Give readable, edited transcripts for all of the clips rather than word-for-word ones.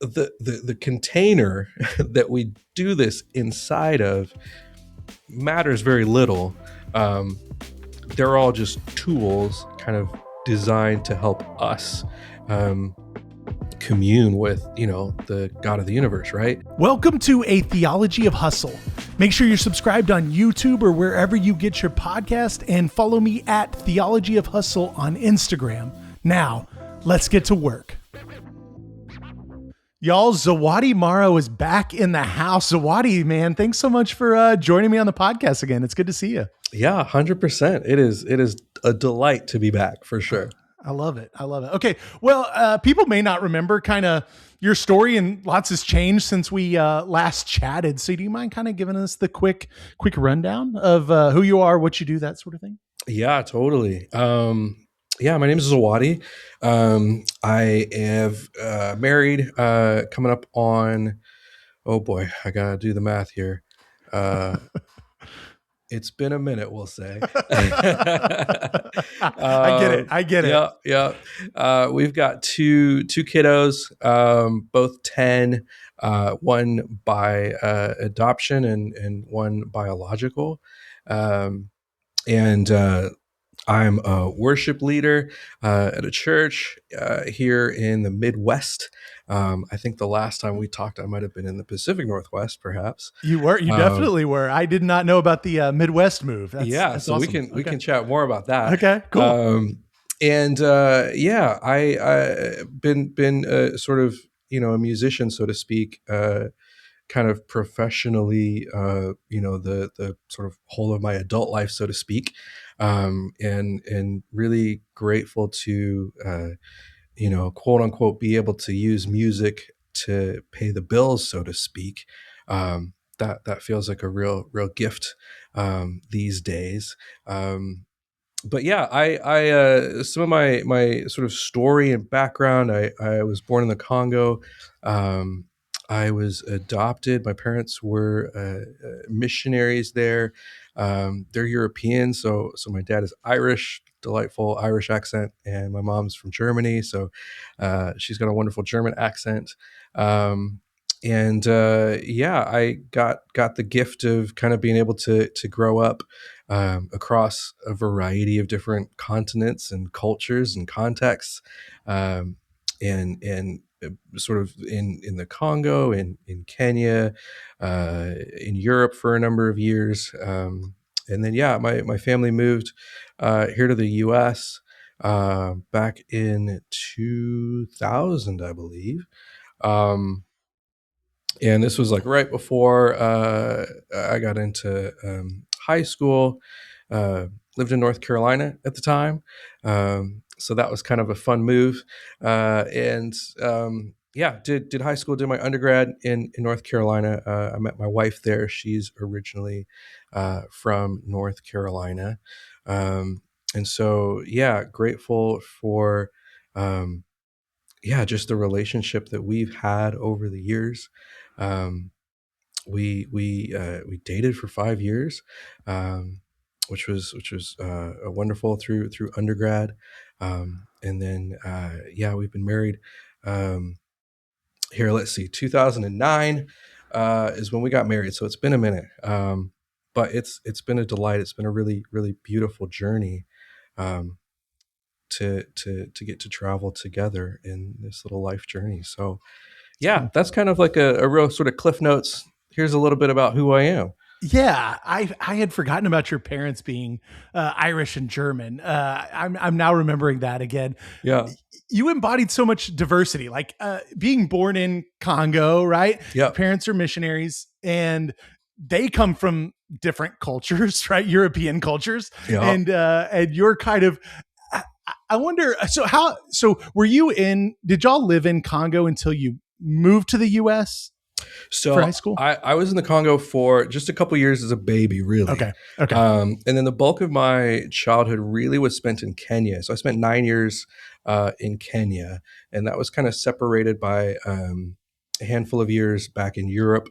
the container that we do this inside of matters very little. Um, they're all just tools, kind of designed to help us um, commune with, the God of the universe, right? Welcome to A Theology of Hustle. Make sure you're subscribed on YouTube or wherever you get your podcast, and follow me at Theology of Hustle on Instagram. Now, let's get to work. Y'all, Zawadi Morrow is back in the house. Zawadi, man, thanks so much for joining me on the podcast again. It's good to see you. Yeah, 100%. It is a delight to be back for sure. I love it. Okay. Well, people may not remember kind of your story, and lots has changed since we last chatted. So do you mind kind of giving us the quick rundown of who you are, what you do, that sort of thing? Yeah, totally. My name is Zawadi. I have married, coming up on, oh boy, I gotta do the math here. It's been a minute, we'll say. I get it. Yeah. We've got two kiddos, both 10, one by adoption and one biological. And I'm a worship leader at a church here in the Midwest. I think the last time we talked, I might have been in the Pacific Northwest, perhaps. You definitely were. I did not know about the Midwest move. That's so awesome. we can chat more about that. Okay, cool. I been sort of a musician, so to speak, kind of professionally, the sort of whole of my adult life, so to speak, and really grateful to quote unquote be able to use music to pay the bills, so to speak. That feels like a real gift these days. But yeah, I some of my sort of story and background. I was born in the Congo. I was adopted. My parents were missionaries there. They're European, so my dad is Irish, delightful Irish accent, and my mom's from Germany, so she's got a wonderful German accent. I got the gift of kind of being able to grow up across a variety of different continents and cultures and contexts, and sort of in the Congo, in Kenya, in Europe for a number of years. And then, my family moved here to the U.S. Back in 2000, I believe. And this was like right before I got into high school. Lived in North Carolina at the time. So that was kind of a fun move. Did high school, did my undergrad in North Carolina. I met my wife there. She's originally from North Carolina. And so, grateful for, just the relationship that we've had over the years. We dated for 5 years, which was a wonderful through undergrad, and then we've been married. Here, let's see, 2009 is when we got married, so it's been a minute, but it's been a delight. It's been a really beautiful journey. To get to travel together in this little life journey. So that's kind of like a real sort of cliff notes. Here's a little bit about who I am. Yeah, I had forgotten about your parents being Irish and German. I'm now remembering that again. Yeah, you embodied so much diversity, like being born in Congo, right? Yeah, parents are missionaries, and they come from different cultures, right? European cultures, and you're kind of. I wonder. So were you did y'all live in Congo until you moved to the U.S.? So for high school? I was in the Congo for just a couple years as a baby, really. Okay. And then the bulk of my childhood really was spent in Kenya. So I spent 9 years in Kenya, and that was kind of separated by a handful of years back in Europe,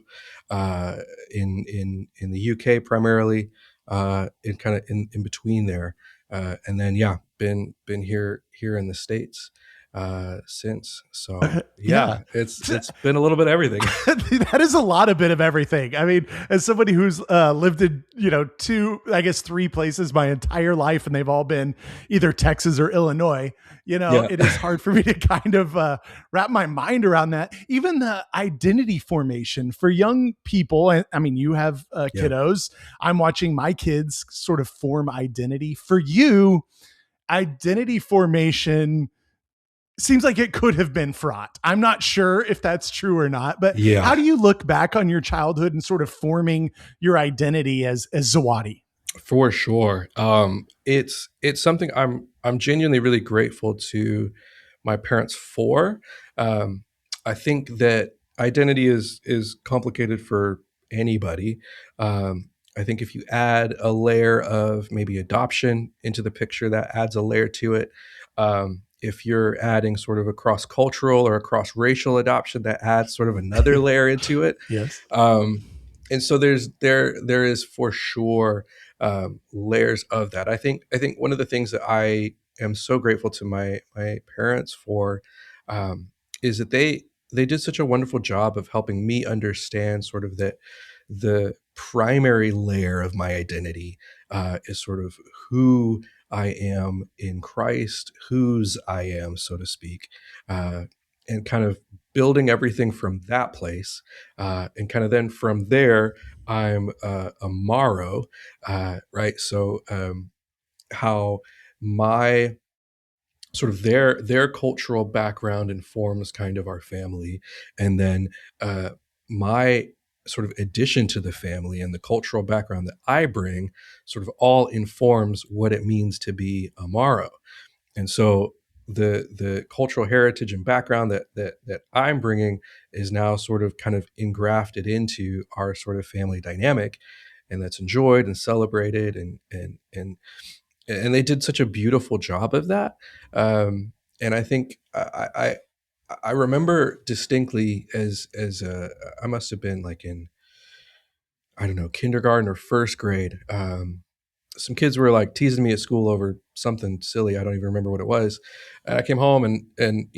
in the UK primarily, in kind of in between there, and then been here in the States. since. So Yeah. yeah, it's been a little bit of everything. That is a lot of bit of everything. I mean, as somebody who's lived in, two, I guess, three places my entire life, and they've all been either Texas or Illinois, Yeah, it is hard for me to kind of wrap my mind around that. Even the identity formation for young people. I mean, you have yeah, kiddos. I'm watching my kids sort of form identity. For you, identity formation seems like it could have been fraught. I'm not sure if that's true or not, but yeah. how do you look back on your childhood and sort of forming your identity as Zawadi? For sure. It's something I'm genuinely really grateful to my parents for. Um, I think that identity is complicated for anybody. I think if you add a layer of maybe adoption into the picture, that adds a layer to it. If you're adding sort of a cross cultural or a cross racial adoption, that adds sort of another layer into it. Yes. Um, and so there is for sure layers of that. I think one of the things that I am so grateful to my parents for is that they did such a wonderful job of helping me understand sort of that the primary layer of my identity is sort of who I am in Christ, whose I am, so to speak, uh, and kind of building everything from that place, and kind of then from there, I'm a Morrow, right? So how my sort of their cultural background informs kind of our family, and then uh, my sort of addition to the family and the cultural background that I bring sort of all informs what it means to be a Morrow. And so the cultural heritage and background that I'm bringing is now sort of kind of engrafted into our sort of family dynamic, and that's enjoyed and celebrated, and they did such a beautiful job of that. And I think I remember distinctly as I must have been like in, I don't know, kindergarten or first grade. Some kids were like teasing me at school over something silly. I don't even remember what it was. And I came home and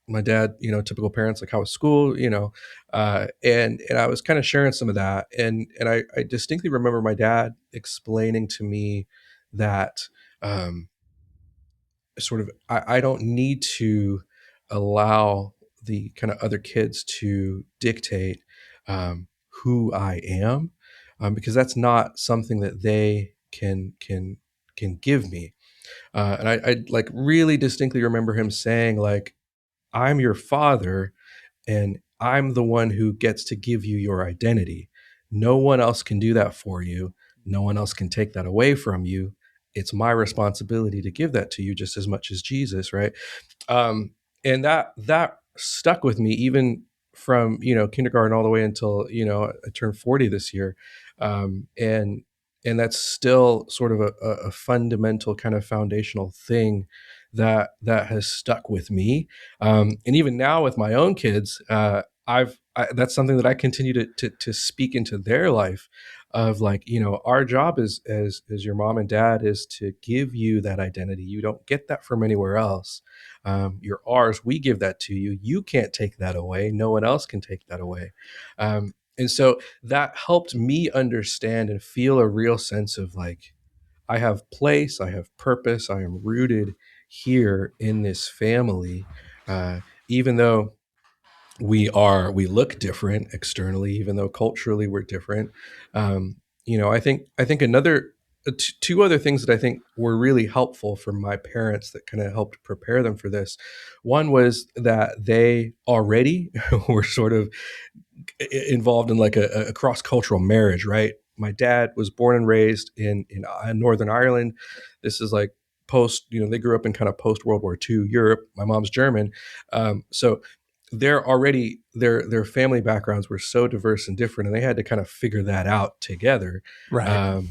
my dad, typical parents, like, how was school, and I was kind of sharing some of that, and I distinctly remember my dad explaining to me that um, sort of I don't need to allow the kind of other kids to dictate who I am, because that's not something that they can give me. And I like really distinctly remember him saying, like, I'm your father, and I'm the one who gets to give you your identity. No one else can do that for you. No one else can take that away from you. It's my responsibility to give that to you just as much as Jesus, right? um, and that stuck with me even from kindergarten all the way until I turned 40 this year, and that's still sort of a fundamental kind of foundational thing that has stuck with me, and even now with my own kids, that's something that I continue to speak into their life, of like, our job as your mom and dad is to give you that identity. You don't get that from anywhere else. You're ours. We give that to you. You can't take that away. No one else can take that away. And so that helped me understand and feel a real sense of like, I have place, I have purpose, I am rooted here in this family. Even though we look different externally, even though culturally we're different. I think another two other things that I think were really helpful for my parents that kind of helped prepare them for this. One was that they already were sort of involved in like a cross cultural marriage, right? My dad was born and raised in Northern Ireland. This is like post, they grew up in kind of post World War II Europe. My mom's German, so they're already their family backgrounds were so diverse and different, and they had to kind of figure that out together. Right. Um,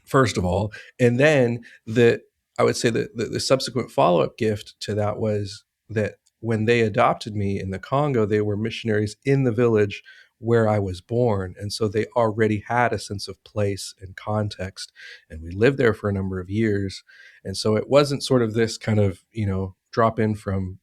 First of all, and then the I would say that the subsequent follow up gift to that was that when they adopted me in the Congo, they were missionaries in the village where I was born. And so they already had a sense of place and context. And we lived there for a number of years. And so it wasn't sort of this kind of, drop in from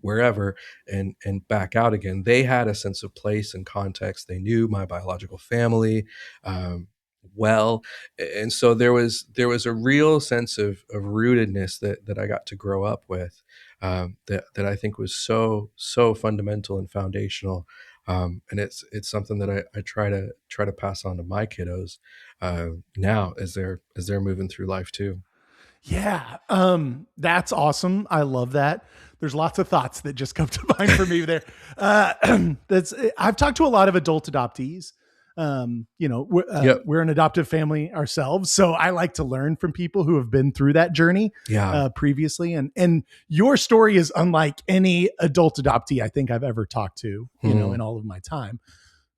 wherever, and back out again. They had a sense of place and context. They knew my biological family um, well, and so there was a real sense of rootedness that I got to grow up with, that I think was so fundamental and foundational. And it's something that I try to pass on to my kiddos now as they're moving through life too. Yeah. That's awesome. I love that. There's lots of thoughts that just come to mind for me there. That's I've talked to a lot of adult adoptees. Yep. We're an adoptive family ourselves, so I like to learn from people who have been through that journey Yeah. previously. And your story is unlike any adult adoptee I think I've ever talked to, Hmm. in all of my time,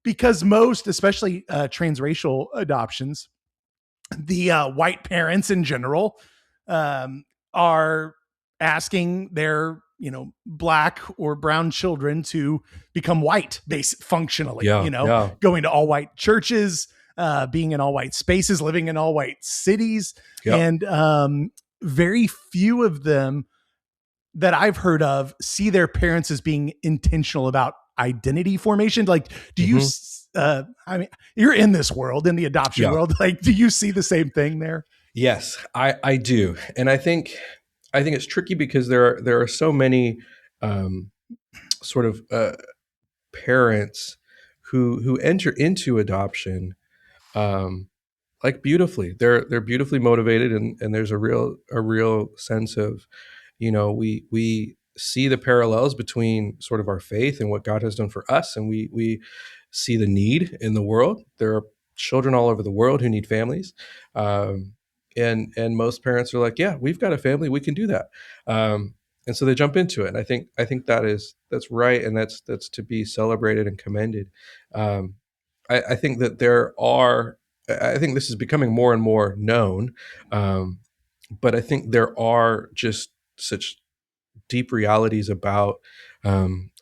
because most, especially transracial adoptions, the white parents in general are asking their black or brown children to become white functionally, Yeah. Yeah. going to all white churches, being in all white spaces, living in all white cities. Yep. And very few of them that I've heard of see their parents as being intentional about identity formation. Like, do you, Hmm. I mean, you're in this world, in the adoption Yeah. world. Like, do you see the same thing there? Yes, I do, and I think it's tricky because there are so many um, sort of parents who enter into adoption, um, like, beautifully. They're beautifully motivated, and there's a real sense of, we see the parallels between sort of our faith and what God has done for us, and we see the need in the world. There are children all over the world who need families, um, and most parents are like, yeah, we've got a family, we can do that, and so they jump into it. And I think that's right, and that's to be celebrated and commended. Um, I think that there are. I think this is becoming more and more known, um, but I think there are just such deep realities about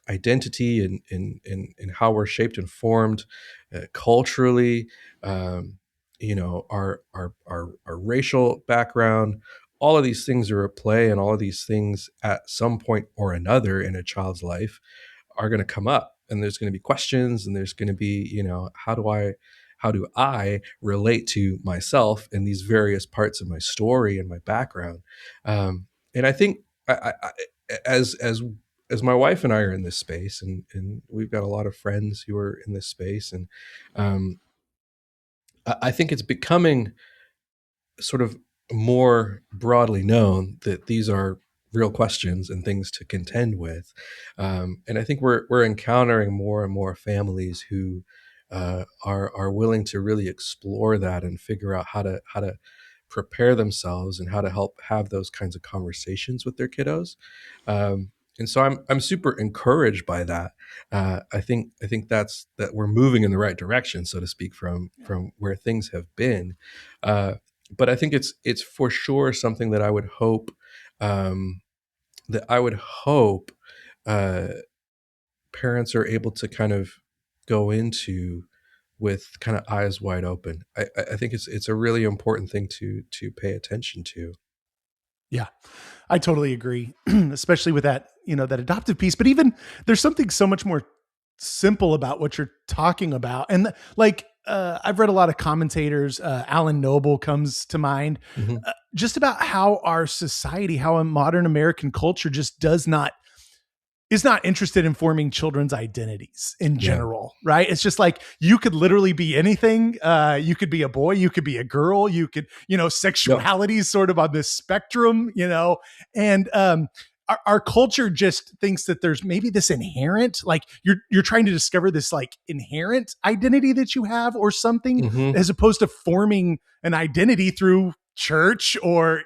identity and how we're shaped and formed culturally, um, our racial background. All of these things are at play, and all of these things at some point or another in a child's life are going to come up, and there's going to be questions, and there's going to be, how do I relate to myself in these various parts of my story and my background. And I think, as my wife and I are in this space, and we've got a lot of friends who are in this space, and um, I think it's becoming sort of more broadly known that these are real questions and things to contend with. And I think we're encountering more and more families who are willing to really explore that and figure out how to prepare themselves and how to help have those kinds of conversations with their kiddos. And so I'm super encouraged by that. I think that we're moving in the right direction, so to speak, from where things have been. Uh, but I think it's for sure something um, that I would hope uh, parents are able to kind of go into with kind of eyes wide open. I think it's a really important thing to pay attention to. Yeah, I totally agree, especially with that, that adoptive piece. But even there's something so much more simple about what you're talking about. And like, I've read a lot of commentators, Alan Noble comes to mind, Hmm. just about how our society, how a modern American culture just does not is not interested in forming children's identities in Yeah. general, right? It's just like you could literally be anything. You could be a boy, you could be a girl, you could, Yep. sexuality is sort of on this spectrum, and our culture just thinks that there's maybe this inherent, like you're trying to discover this like inherent identity that you have or something, Hmm. as opposed to forming an identity through church or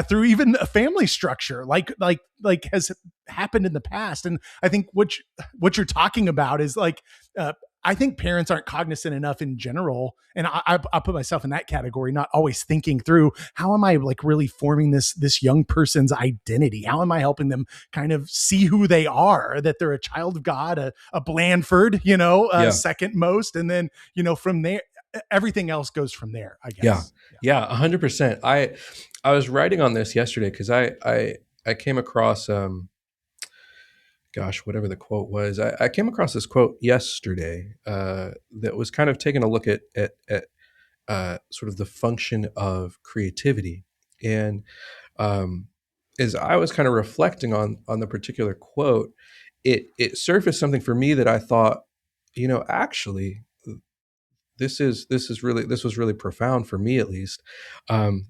through even a family structure like has happened in the past. And I think what you're talking about is like, I think parents aren't cognizant enough in general, and I put myself in that category, not always thinking through how am I like really forming this young person's identity? How am I helping them kind of see who they are, that they're a child of God, a Blandford, Yeah. second most, and then from there everything else goes from there, I Yeah. guess. Yeah. Yeah. 100%. I was writing on this yesterday because I came across gosh, whatever the quote was. I came across this quote yesterday that was kind of taking a look at sort of the function of creativity. And um, as I was kind of reflecting on the particular quote, it surfaced something for me that I thought, actually, this was really profound for me, at least. Um,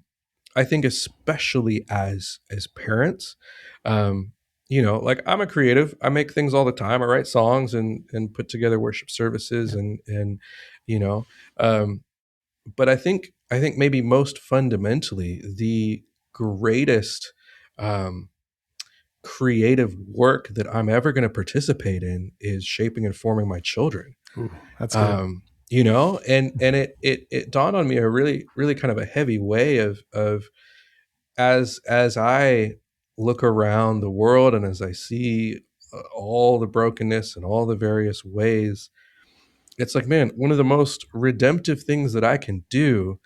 I think especially as parents, um, like I'm a creative. I make things all the time. I write songs and put together worship services Yeah. and you know, um, but I think maybe most fundamentally the greatest um, creative work that I'm ever going to participate in is shaping and forming my children. Ooh, that's good. um, and it dawned on me a really really kind of a heavy way of as I look around the world and as I see all the brokenness and all the various ways, it's like, man, one of the most redemptive things that I can do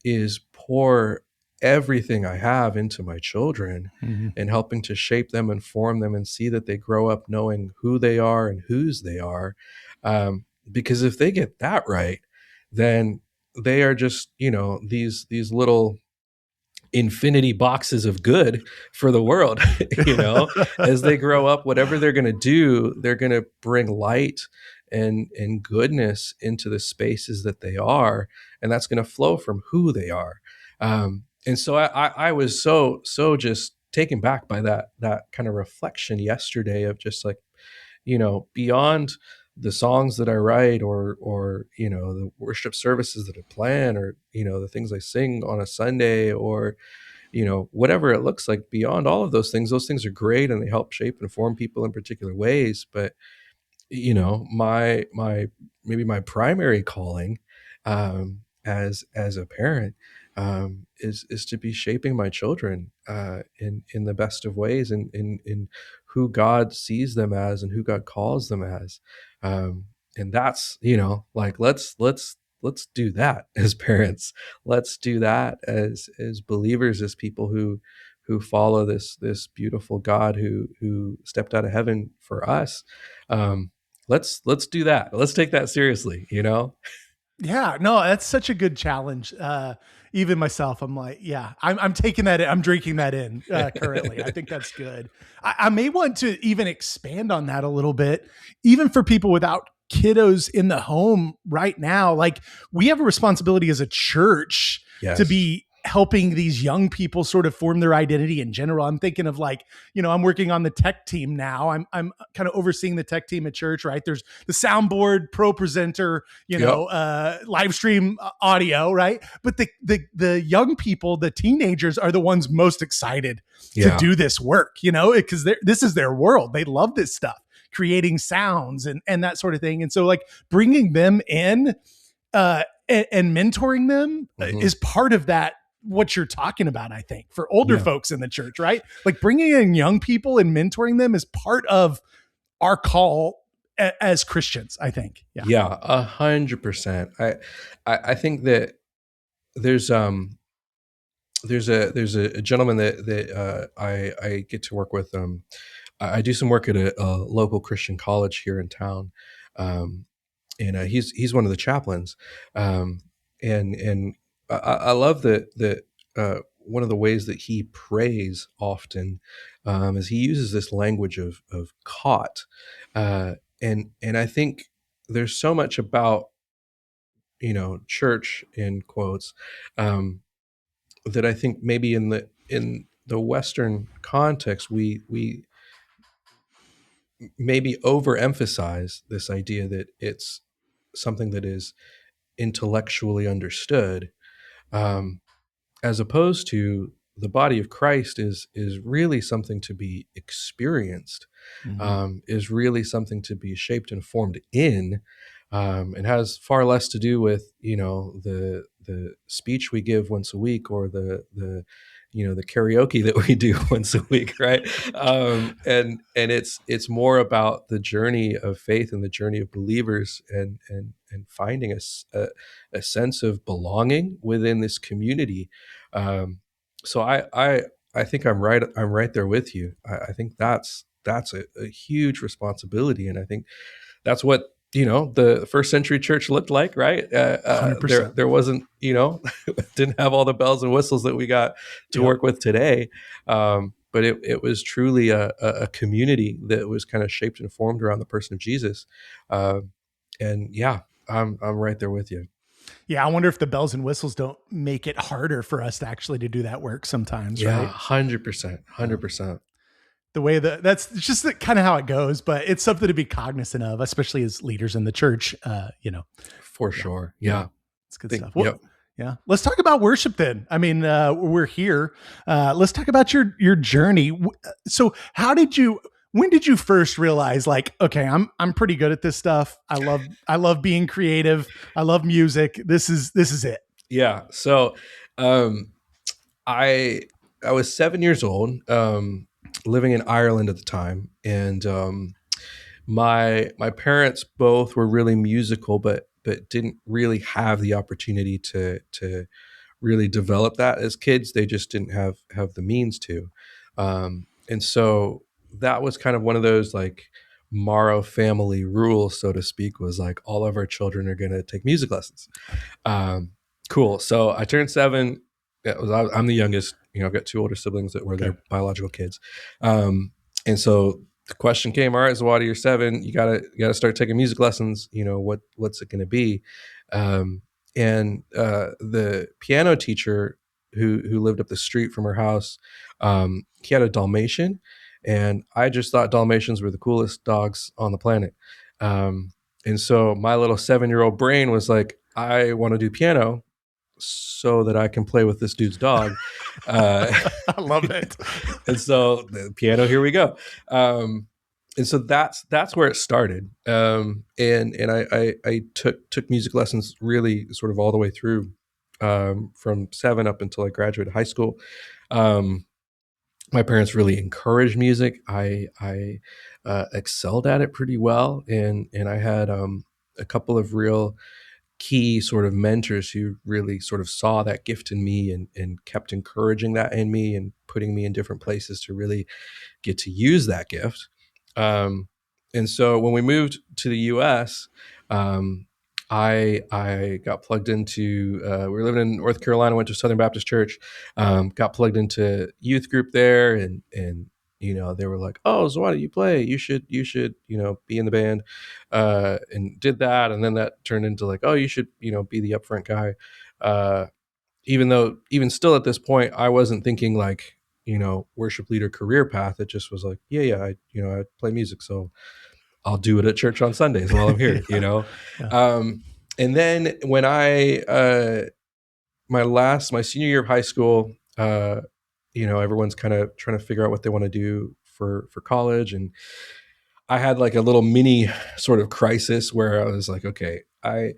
is pour everything I have into my children Mm-hmm. and helping to shape them and form them and see that they grow up knowing who they are and whose they are. Because if they get that right, then they are just, these little infinity boxes of good for the world. As they grow up, whatever they're going to do, they're going to bring light and goodness into the spaces that they are, and that's going to flow from who they are. And so I was so just taken back by that kind of reflection yesterday of just like, beyond the songs that I write or the worship services that I plan or the things I sing on a Sunday or whatever it looks like, beyond all of those things are great and they help shape and form people in particular ways. But my maybe my primary calling as a parent is to be shaping my children in the best of ways and in who God sees them as and who God calls them as. And that's, like, let's do that as parents. Let's do that as believers, as people who follow this beautiful God who stepped out of heaven for us. um, let's do that. Let's take that seriously. Yeah, no, that's such a good challenge. Even myself, I'm like, yeah, I'm taking that. I'm drinking that in currently. I think that's good. I may want to even expand on that a little bit, even for people without kiddos in the home right now. Like, we have a responsibility as a church to Yes. be helping these young people sort of form their identity in general. I'm thinking of, like, I'm working on the tech team now. I'm kind of overseeing the tech team at church, right? There's the soundboard, pro presenter, Yep. live stream audio, right? But the young people, the teenagers, are the ones most excited to Yeah. do this work, because this is their world. They love this stuff, creating sounds and that sort of thing. And so, like, bringing them in and mentoring them Hmm. is part of that. What you're talking about, I think, for older Yeah. folks in the church, right? Like, bringing in young people and mentoring them is part of our call as Christians, I think. Yeah. Yeah. 100%. I think that there's there's a gentleman that I get to work with. I do some work at a local Christian college here in town. Um, and he's one of the chaplains. Um, and I love that one of the ways that he prays often is he uses this language of caught. uh, and I think there's so much about church in quotes, um, that I think maybe in the Western context we maybe overemphasize this idea that it's something that is intellectually understood, um, as opposed to the body of Christ is really something to be experienced, Mhm. is really something to be shaped and formed in, and has far less to do with the speech we give once a week or the karaoke that we do once a week, right? And it's more about the journey of faith and the journey of believers and finding a sense of belonging within this community. um, so I think I'm right there with you. I think that's a huge responsibility. And I think that's what, the first century church looked like, right? 100%. There wasn't, didn't have all the bells and whistles that we got to Yep. work with today. But it was truly a community that was kind of shaped and formed around the person of Jesus. Uh, and yeah, I'm right there with you. Yeah, I wonder if the bells and whistles don't make it harder for us to actually to do that work sometimes, Yeah, right? 100%, Yeah. 100%. The way that that's just kind of how it goes, but it's something to be cognizant of, especially as leaders in the church. For Yeah, sure. yeah, Yeah. it's good Think, stuff. Well, yep. yeah, let's talk about worship then. I mean, we're here. Let's talk about your journey. So, how did you? When did you first realize, like, okay, I'm pretty good at this stuff. I love being creative. I love music. This is it. Yeah. So, um, I I was 7 years old, living in Ireland at the time, and my parents both were really musical, but didn't really have the opportunity to really develop that as kids. They just didn't have the means to, and so that was kind of one of those like Morrow family rules, so to speak, was like all of our children are going to take music lessons. um, cool. So I turned 7. I'm the youngest. I've got 2 older siblings that were Okay. their biological kids. And so the question came, all right, Zawadi, you're 7. You gotta start taking music lessons. What's it going to be? And the piano teacher who lived up the street from her house, he had a Dalmatian, and I just thought Dalmatians were the coolest dogs on the planet. And so my little 7-year-old brain was like, I want to do piano so that I can play with this dude's dog. Uh, I love it. and so the piano, here we go. And so that's where it started. And I took music lessons really sort of all the way through, from 7 up until I graduated high school. Um, my parents really encouraged music. I excelled at it pretty well, and I had a couple of real key sort of mentors who really sort of saw that gift in me, and kept encouraging that in me and putting me in different places to really get to use that gift. Um, and so when we moved to the U.S., um, I got plugged into. We were living in North Carolina. Went to Southern Baptist Church. Got plugged into youth group there, and they were like, "Oh, Zawadi, you play? You should be in the band," and did that, and then that turned into like, "Oh, you should be the upfront guy." Uh, even still at this point, I wasn't thinking like worship leader career path. It just was like, yeah, I play music, so I'll do it at church on Sundays while I'm here. Yeah. um, and then when I my senior year of high school, everyone's kind of trying to figure out what they want to do for college, and I had like a little mini sort of crisis where I was like, okay, I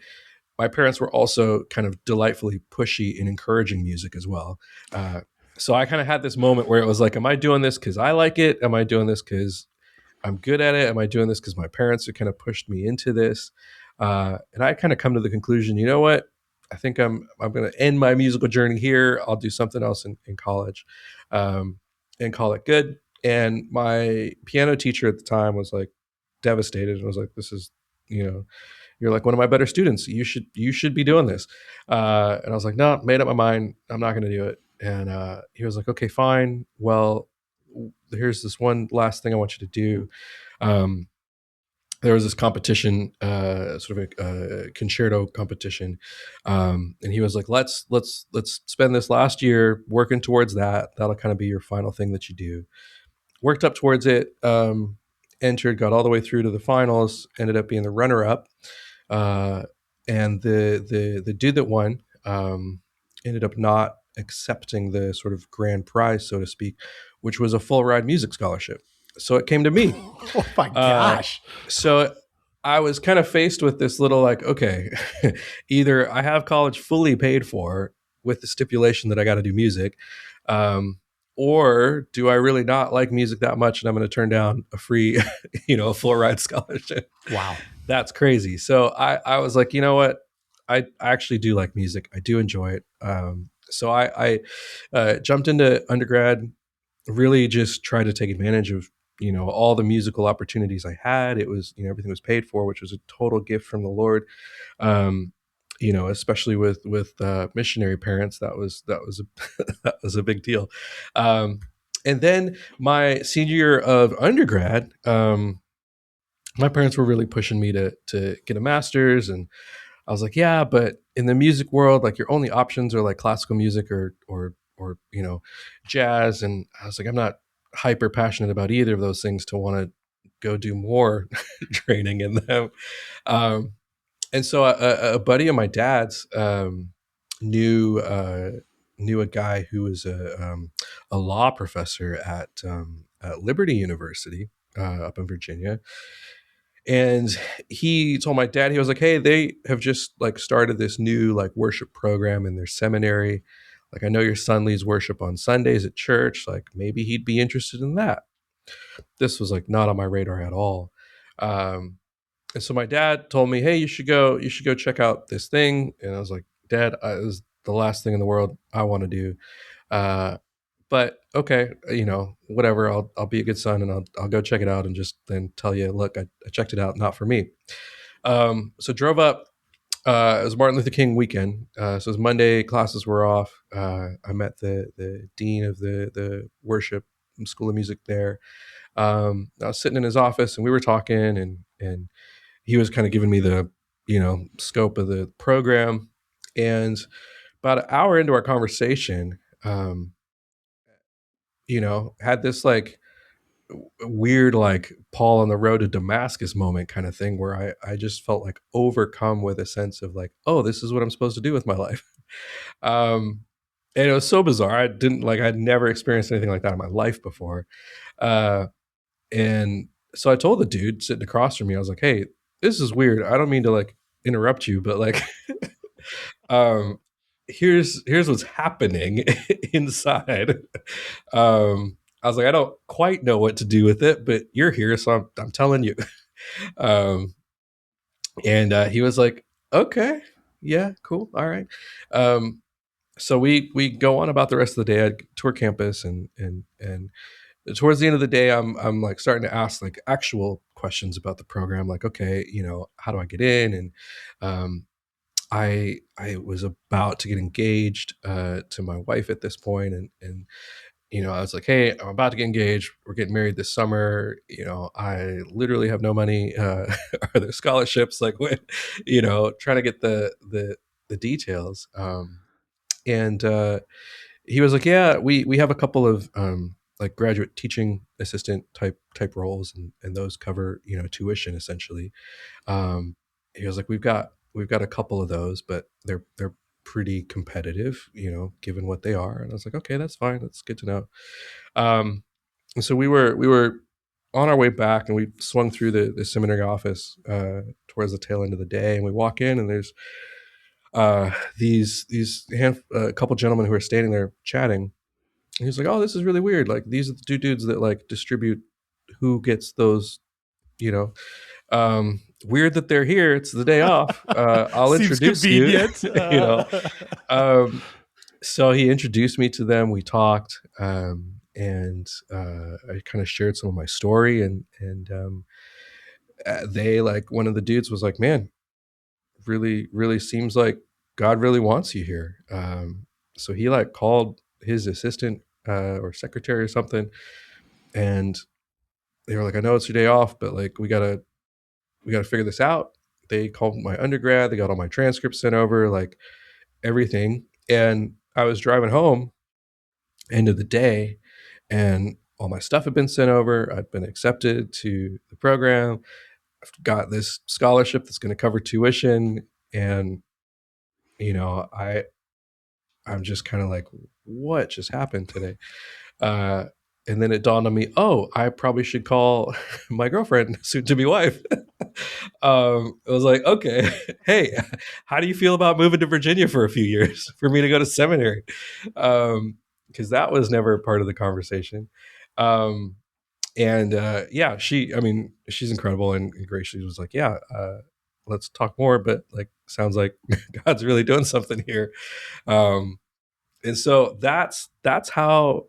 my parents were also kind of delightfully pushy and encouraging music as well. Uh, so I kind of had this moment where it was like, am I doing this because I like it? Am I doing this because I'm good at it? Am I doing this because my parents have kind of pushed me into this? And I kind of come to the conclusion, you know what? I think I'm going to end my musical journey here. I'll do something else in college, um, and call it good. And my piano teacher at the time was like devastated and was like, "This is, you're like one of my better students. You should be doing this." And I was like, "No, made up my mind. I'm not going to do it." And he was like, "Okay, fine. Well, here's this one last thing I want you to do." Um, there was this competition, sort of a concerto competition, and he was like, "Let's spend this last year working towards that. That'll kind of be your final thing that you do." Worked up towards it. Entered, got all the way through to the finals. Ended up being the runner up, uh, and the dude that won, ended up not accepting the sort of grand prize, so to speak, which was a full ride music scholarship. So it came to me. Oh my Uh, gosh. so I was kind of faced with this little like, okay, either I have college fully paid for with the stipulation that I got to do music, um, or do I really not like music that much and I'm going to turn down a free, full ride scholarship? Wow. That's crazy. So I was like, you know what? I actually do like music. I do enjoy it. So I jumped into undergrad, really just tried to take advantage of all the musical opportunities I had. It was, everything was paid for, which was a total gift from the Lord. Um, especially with missionary parents, that was that was a big deal. And then my senior year of undergrad, my parents were really pushing me to get a master's, and I was like, yeah, but in the music world, like your only options are like classical music or jazz. And I was like, I'm not hyper passionate about either of those things to want to go do more training in them. Um, and so a buddy of my dad's knew knew a guy who was a law professor at Liberty University up in Virginia, and he told my dad, he was like, hey, they have just like started this new like worship program in their seminary. Like, I know your son leads worship on Sundays at church. Like, maybe he'd be interested in that. This was like not on my radar at all. Um, and so my dad told me, hey, you should go check out this thing. And I was like, Dad, it was the last thing in the world I want to do. Uh, but okay, whatever. I'll be a good son, and I'll go check it out, and just then tell you, look, I checked it out, not for me. So drove up. It was Martin Luther King weekend, so it was Monday. Classes were off. I met the dean of the worship school of music there. I was sitting in his office, and we were talking, and he was kind of giving me the scope of the program. And about an hour into our conversation, had this like weird like Paul on the road to Damascus moment kind of thing, where I just felt like overcome with a sense of like, oh, this is what I'm supposed to do with my life. um and it was so bizarre. I'd never experienced anything like that in my life before. uh and so I told the dude sitting across from me, I was like, hey, this is weird. I don't mean to like interrupt you, but like um here's what's happening inside. I was like, I don't quite know what to do with it, but you're here, so I'm telling you. um and he was like, okay, yeah, cool, all right. So we go on about the rest of the day. I tour campus, and towards the end of the day, I'm like starting to ask like actual questions about the program, like, okay, how do I get in? And um I was about to get engaged to my wife at this point, and I was like, hey, I'm about to get engaged. We're getting married this summer. I literally have no money. Are there scholarships? Like, what? Trying to get the details. And he was like, yeah, we have a couple of like graduate teaching assistant type roles, and those cover tuition essentially. Um, he was like, we've got a couple of those, but they're pretty competitive, given what they are. And I was like, okay, that's fine. That's good to know. And so we were on our way back, and we swung through the seminary office towards the tail end of the day, and we walk in, and there's a couple gentlemen who are standing there chatting. And he's like, oh, this is really weird. Like, these are the two dudes that like distribute who gets those, you know weird that they're here. It's the day off. I'll Seems introduce you. convenient. you know um, so he introduced me to them. We talked, and I kind of shared some of my story, and they, like, one of the dudes was like, man, really really seems like God really wants you here. So he like called his assistant or secretary or something, and they were like, I know it's your day off, but like we gotta figure this out. They called my undergrad, they got all my transcripts sent over, like everything. And I was driving home end of the day, and all my stuff had been sent over. I'd been accepted to the program. I've got this scholarship that's going to cover tuition. And, you know, I I'm just kind of like, what just happened today? Uh, and then it dawned on me, oh, I probably should call my girlfriend, soon to be wife. I was like, okay, hey, how do you feel about moving to Virginia for a few years for me to go to seminary? Because that was never part of the conversation. Um, and yeah, I mean, she's incredible and graciously was like, yeah, let's talk more. But like, sounds like God's really doing something here. Um, and so that's how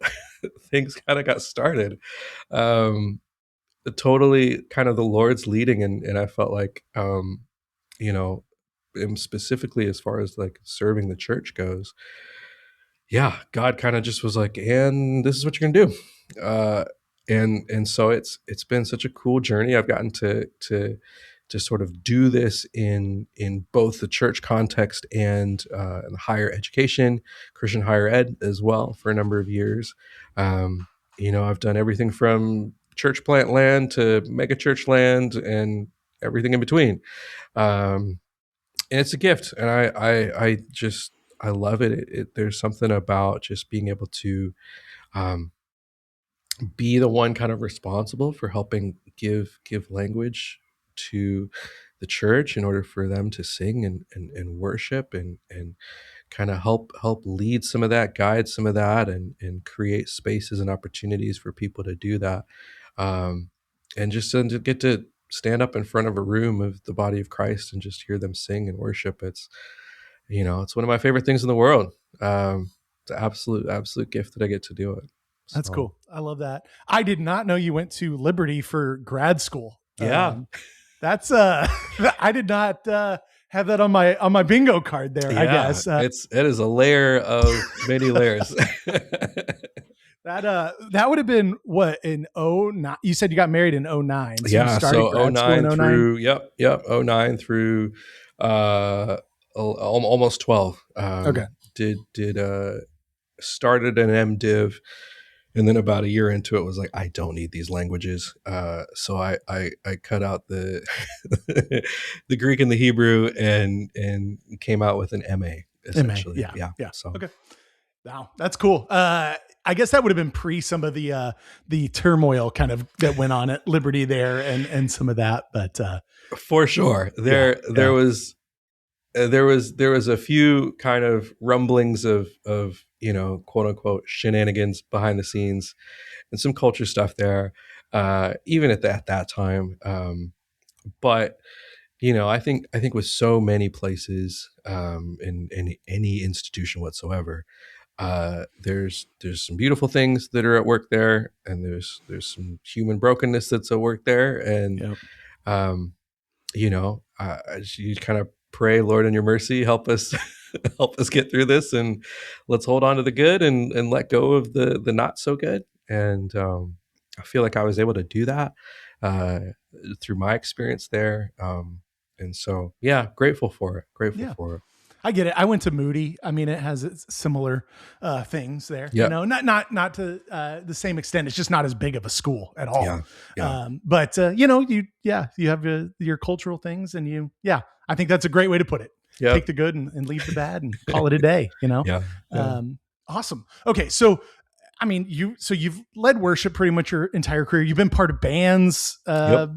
things kind of got started. Um, totally kind of the Lord's leading, and I felt like, you know, specifically as far as like serving the church goes, yeah, God kind of just was like, and this is what you're gonna do. And so it's been such a cool journey. I've gotten to sort of do this in both the church context and in higher education, Christian higher ed as well for a number of years. I've done everything from church plant land to mega church land and everything in between. Um, and it's a gift, and I just I love it. There's something about just being able to um, be the one kind of responsible for helping give language to the church in order for them to sing and worship and kind of help lead some of that, guide some of that, and create spaces and opportunities for people to do that. Um, and just to get to stand up in front of a room of the body of Christ and just hear them sing and worship. It's one of my favorite things in the world. It's an absolute gift that I get to do it. That's So cool. I love that. I did not know you went to Liberty for grad school. yeah, That's I did not have that on my bingo card there, I yeah, guess. it is a layer of many layers. That would have been what, in 09? You said you got married in 09. So you Yeah, started so grad school in 09 09? through '09 through almost 12. Okay. Did started an MDiv, and then about a year into it was like, I don't need these languages. So I cut out the the Greek and the Hebrew and came out with an MA MA. essentially. Yeah. Yeah. Yeah. So Okay. Wow. That's cool. I guess that would have been pre some of the turmoil kind of that went on at Liberty there and some of that. But for sure, yeah. there was a few kind of rumblings of quote unquote shenanigans behind the scenes and some culture stuff there, even at that time. But I think with so many places, in any institution whatsoever, there's some beautiful things that are at work there, and there's some human brokenness that's at work there, and Yep. um, you kind of pray, Lord, in your mercy, help us, help us get through this, and let's hold on to the good and let go of the not so good. And I feel like I was able to do that uh, through my experience there. And so, yeah, grateful for it. Grateful Yeah. for it. I get it. I went to Moody. I mean, it has similar things there. Yep. Not to the same extent. It's just not as big of a school at all. Yeah. Yeah. But you have your cultural things, and I think that's a great way to put it. Yep. Take the good and leave the bad, and call it a day. Yeah. Yeah. Awesome. Okay, so I mean, you've led worship pretty much your entire career. You've been part of bands. Yep.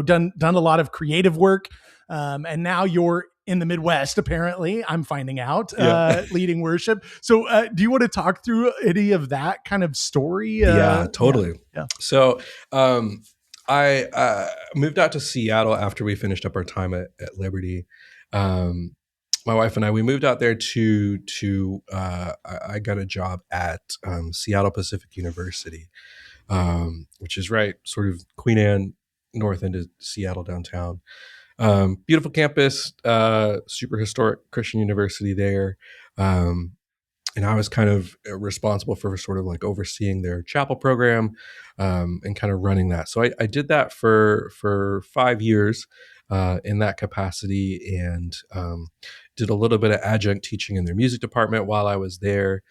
Done a lot of creative work, and now you're in the Midwest, apparently, I'm finding out, Yeah. leading worship. So do you want to talk through any of that kind of story? Yeah, totally. Yeah. So I moved out to Seattle after we finished up our time at Liberty. My wife and I, we moved out there I got a job at Seattle Pacific University, which is right sort of Queen Anne, north end of Seattle downtown. Beautiful campus, super historic Christian university there. And I was kind of responsible for sort of like overseeing their chapel program, and kind of running that. So I did that for 5 years in that capacity, and did a little bit of adjunct teaching in their music department while I was there.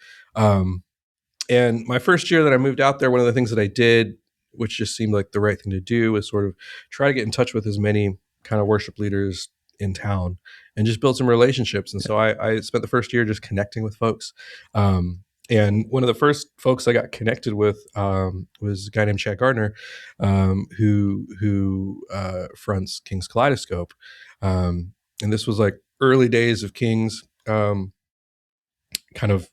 And my first year that I moved out there, one of the things that I did, which just seemed like the right thing to do, was sort of try to get in touch with as many kind of worship leaders in town and just build some relationships. And so I spent the first year just connecting with folks. And one of the first folks I got connected with was a guy named Chad Gardner, who fronts King's Kaleidoscope. And this was like early days of King's, kind of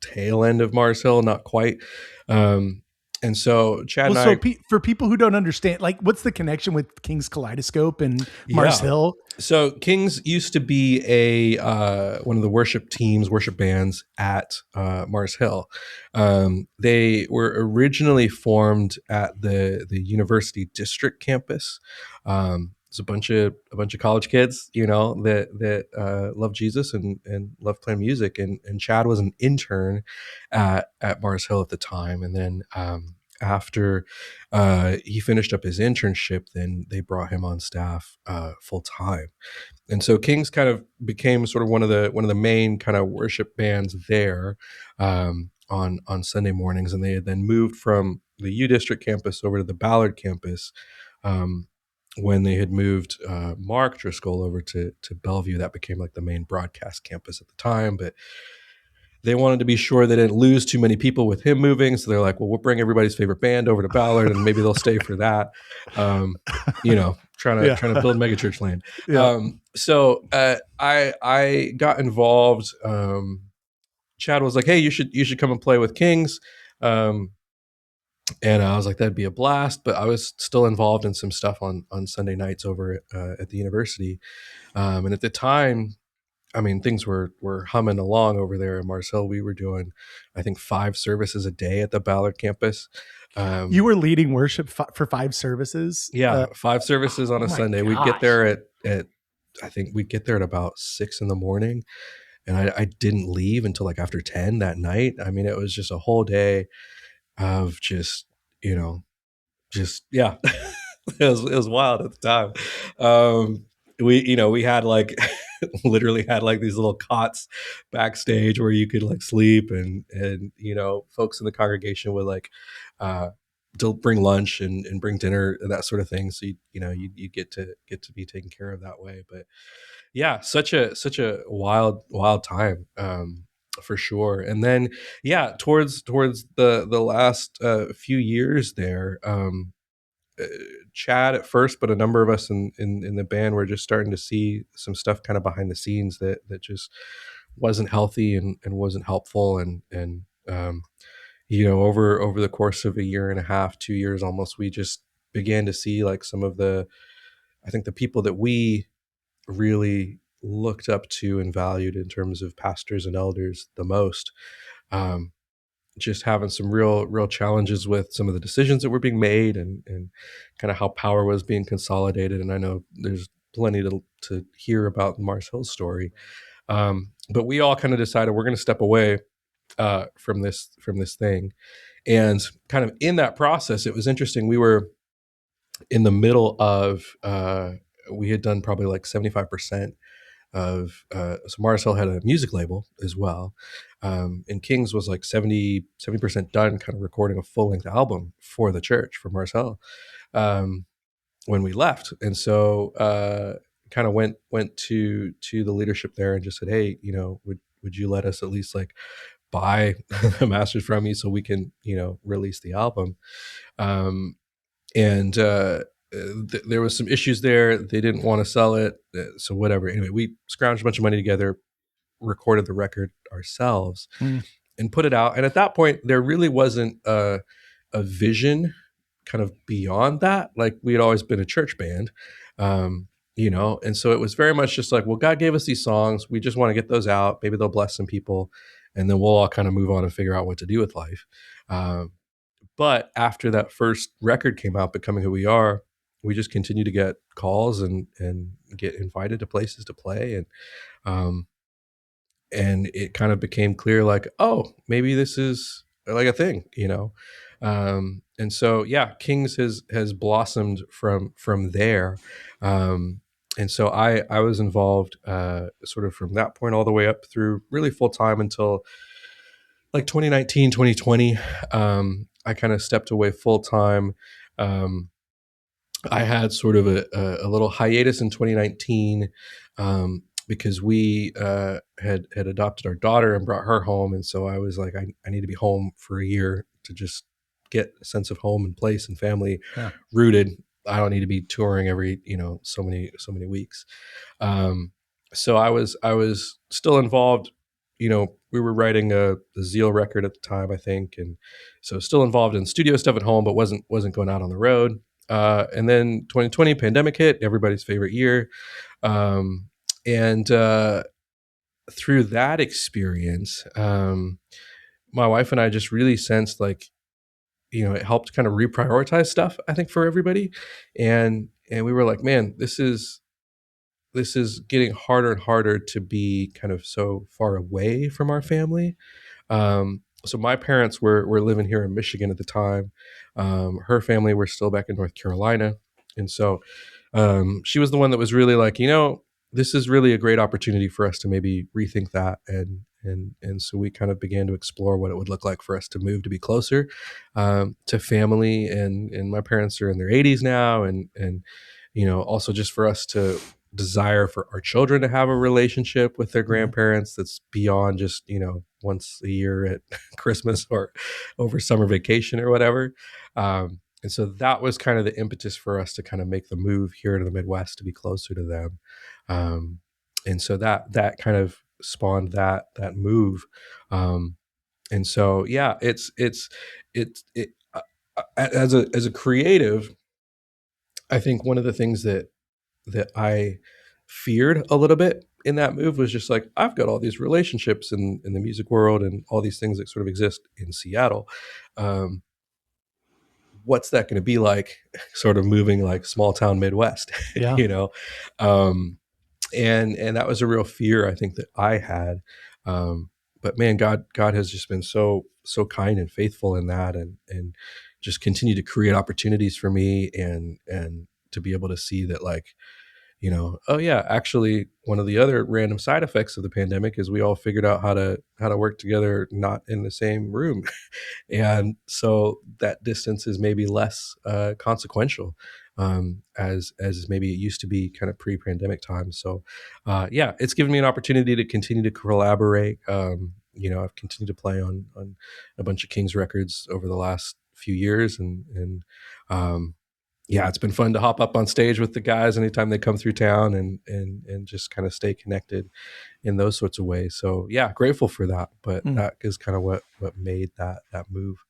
tail end of Mars Hill, not quite. And so Chad Well, and so I, for people who don't understand, like, what's the connection with King's Kaleidoscope and Mars yeah. Hill? So Kings used to be a one of the worship teams, worship bands at Mars Hill. They were originally formed at the university district campus. It's a bunch of college kids, that love Jesus and love playing music. And Chad was an intern at Mars Hill at the time, and then after he finished up his internship, then they brought him on staff full time. And so Kings kind of became sort of one of the main kind of worship bands there on Sunday mornings, and they had then moved from the U District campus over to the Ballard campus um, when they had moved Mark Driscoll over to Bellevue. That became like the main broadcast campus at the time, but they wanted to be sure they didn't lose too many people with him moving. So they're like, well, we'll bring everybody's favorite band over to Ballard, and maybe they'll stay for that. Trying to Yeah. trying to build megachurch land. Yeah. I got involved. Chad was like, hey, you should come and play with Kings. Um, and I was like, that'd be a blast. But I was still involved in some stuff on Sunday nights over at the university. And at the time, I mean, things were humming along over there in Marcel. We were doing, I think, 5 services a day at the Ballard campus. You Um, were leading worship for 5 services. yeah, 5 services on Oh a my Sunday. We'd get gosh. there at I think we'd get there at about 6 in the morning, and I didn't leave until like after 10 that night. I mean, it was just a whole day of you know, just yeah, it was wild at the time. We had like literally had like these little cots backstage where you could like sleep, and folks in the congregation would like uh bring lunch and bring dinner and that sort of thing. So you get to be taken care of that way. But yeah, such a wild time. For sure. And then yeah, towards the last few years there, uh, Chad at first, but a number of us in the band were just starting to see some stuff kind of behind the scenes that just wasn't healthy and wasn't helpful. Over the course of a year and a half, 2 years almost, we just began to see like some of I think the people that we really looked up to and valued in terms of pastors and elders the most. Um, just having some real challenges with some of the decisions that were being made and kind of how power was being consolidated. And I know there's plenty to hear about Mars Hill's story. But we all kind of decided we're going to step away from this thing. And kind of in that process, it was interesting. We were in the middle of we had done probably like 75% of so Mars Hill had a music label as well, and Kings was like 70% done, kind of recording a full length album for the church for Mars Hill um, when we left. And so kind of went to the leadership there and just said, hey, would you let us at least like buy the masters from you so we can release the album. And there was some issues there. They didn't want to sell it, so whatever. Anyway, we scrounged a bunch of money together, recorded the record ourselves, Mm. and put it out. And at that point, there really wasn't a vision kind of beyond that. Like we had always been a church band, and so it was very much just like, well, God gave us these songs. We just want to get those out. Maybe they'll bless some people, and then we'll all kind of move on and figure out what to do with life. But after that first record came out, Becoming Who We Are, we just continued to get calls and get invited to places to play. Um, and it kind of became clear like, oh, maybe this is like a thing. And so yeah, Kings has blossomed from there. And so I was involved sort of from that point all the way up through really full time until like 2019, 2020. I kind of stepped away full time. um, I had sort of a little hiatus in 2019 because we had adopted our daughter and brought her home, and so I was like, I need to be home for a year to just get a sense of home and place and family Yeah. rooted. I don't need to be touring every so many weeks. Um, so I was still involved, we were writing a Zeal record at the time, I think, and so still involved in studio stuff at home, but wasn't going out on the road. And then 2020 pandemic hit, everybody's favorite year, and through that experience, my wife and I just really sensed like, it helped kind of reprioritize stuff, I think, for everybody, and we were like, man, this is getting harder and harder to be kind of so far away from our family. So my parents were living here in Michigan at the time. Her family were still back in North Carolina, and so she was the one that was really like, this is really a great opportunity for us to maybe rethink that, and so we kind of began to explore what it would look like for us to move to be closer to family. And my parents are in their 80s now, and also just for us to desire for our children to have a relationship with their grandparents that's beyond just once a year at Christmas or over summer vacation or whatever. And so that was kind of the impetus for us to kind of make the move here to the Midwest to be closer to them. And so that kind of spawned that move. And so yeah, as a creative, I think one of the things that I feared a little bit in that move was just like, I've got all these relationships in the music world and all these things that sort of exist in Seattle. Um, what's that going to be like sort of moving like small town Midwest, Yeah. you know? Um, and that was a real fear I think that I had. But man, God has just been so kind and faithful in that, and just continue to create opportunities for me, and to be able to see that, like, oh yeah, actually one of the other random side effects of the pandemic is we all figured out how to work together not in the same room. And so that distance is maybe less consequential, as maybe it used to be kind of pre-pandemic times. So yeah, it's given me an opportunity to continue to collaborate. I've continued to play on a bunch of King's records over the last few years, and yeah, it's been fun to hop up on stage with the guys anytime they come through town, and just kind of stay connected in those sorts of ways. So yeah, grateful for that. But that is kind of what made that move.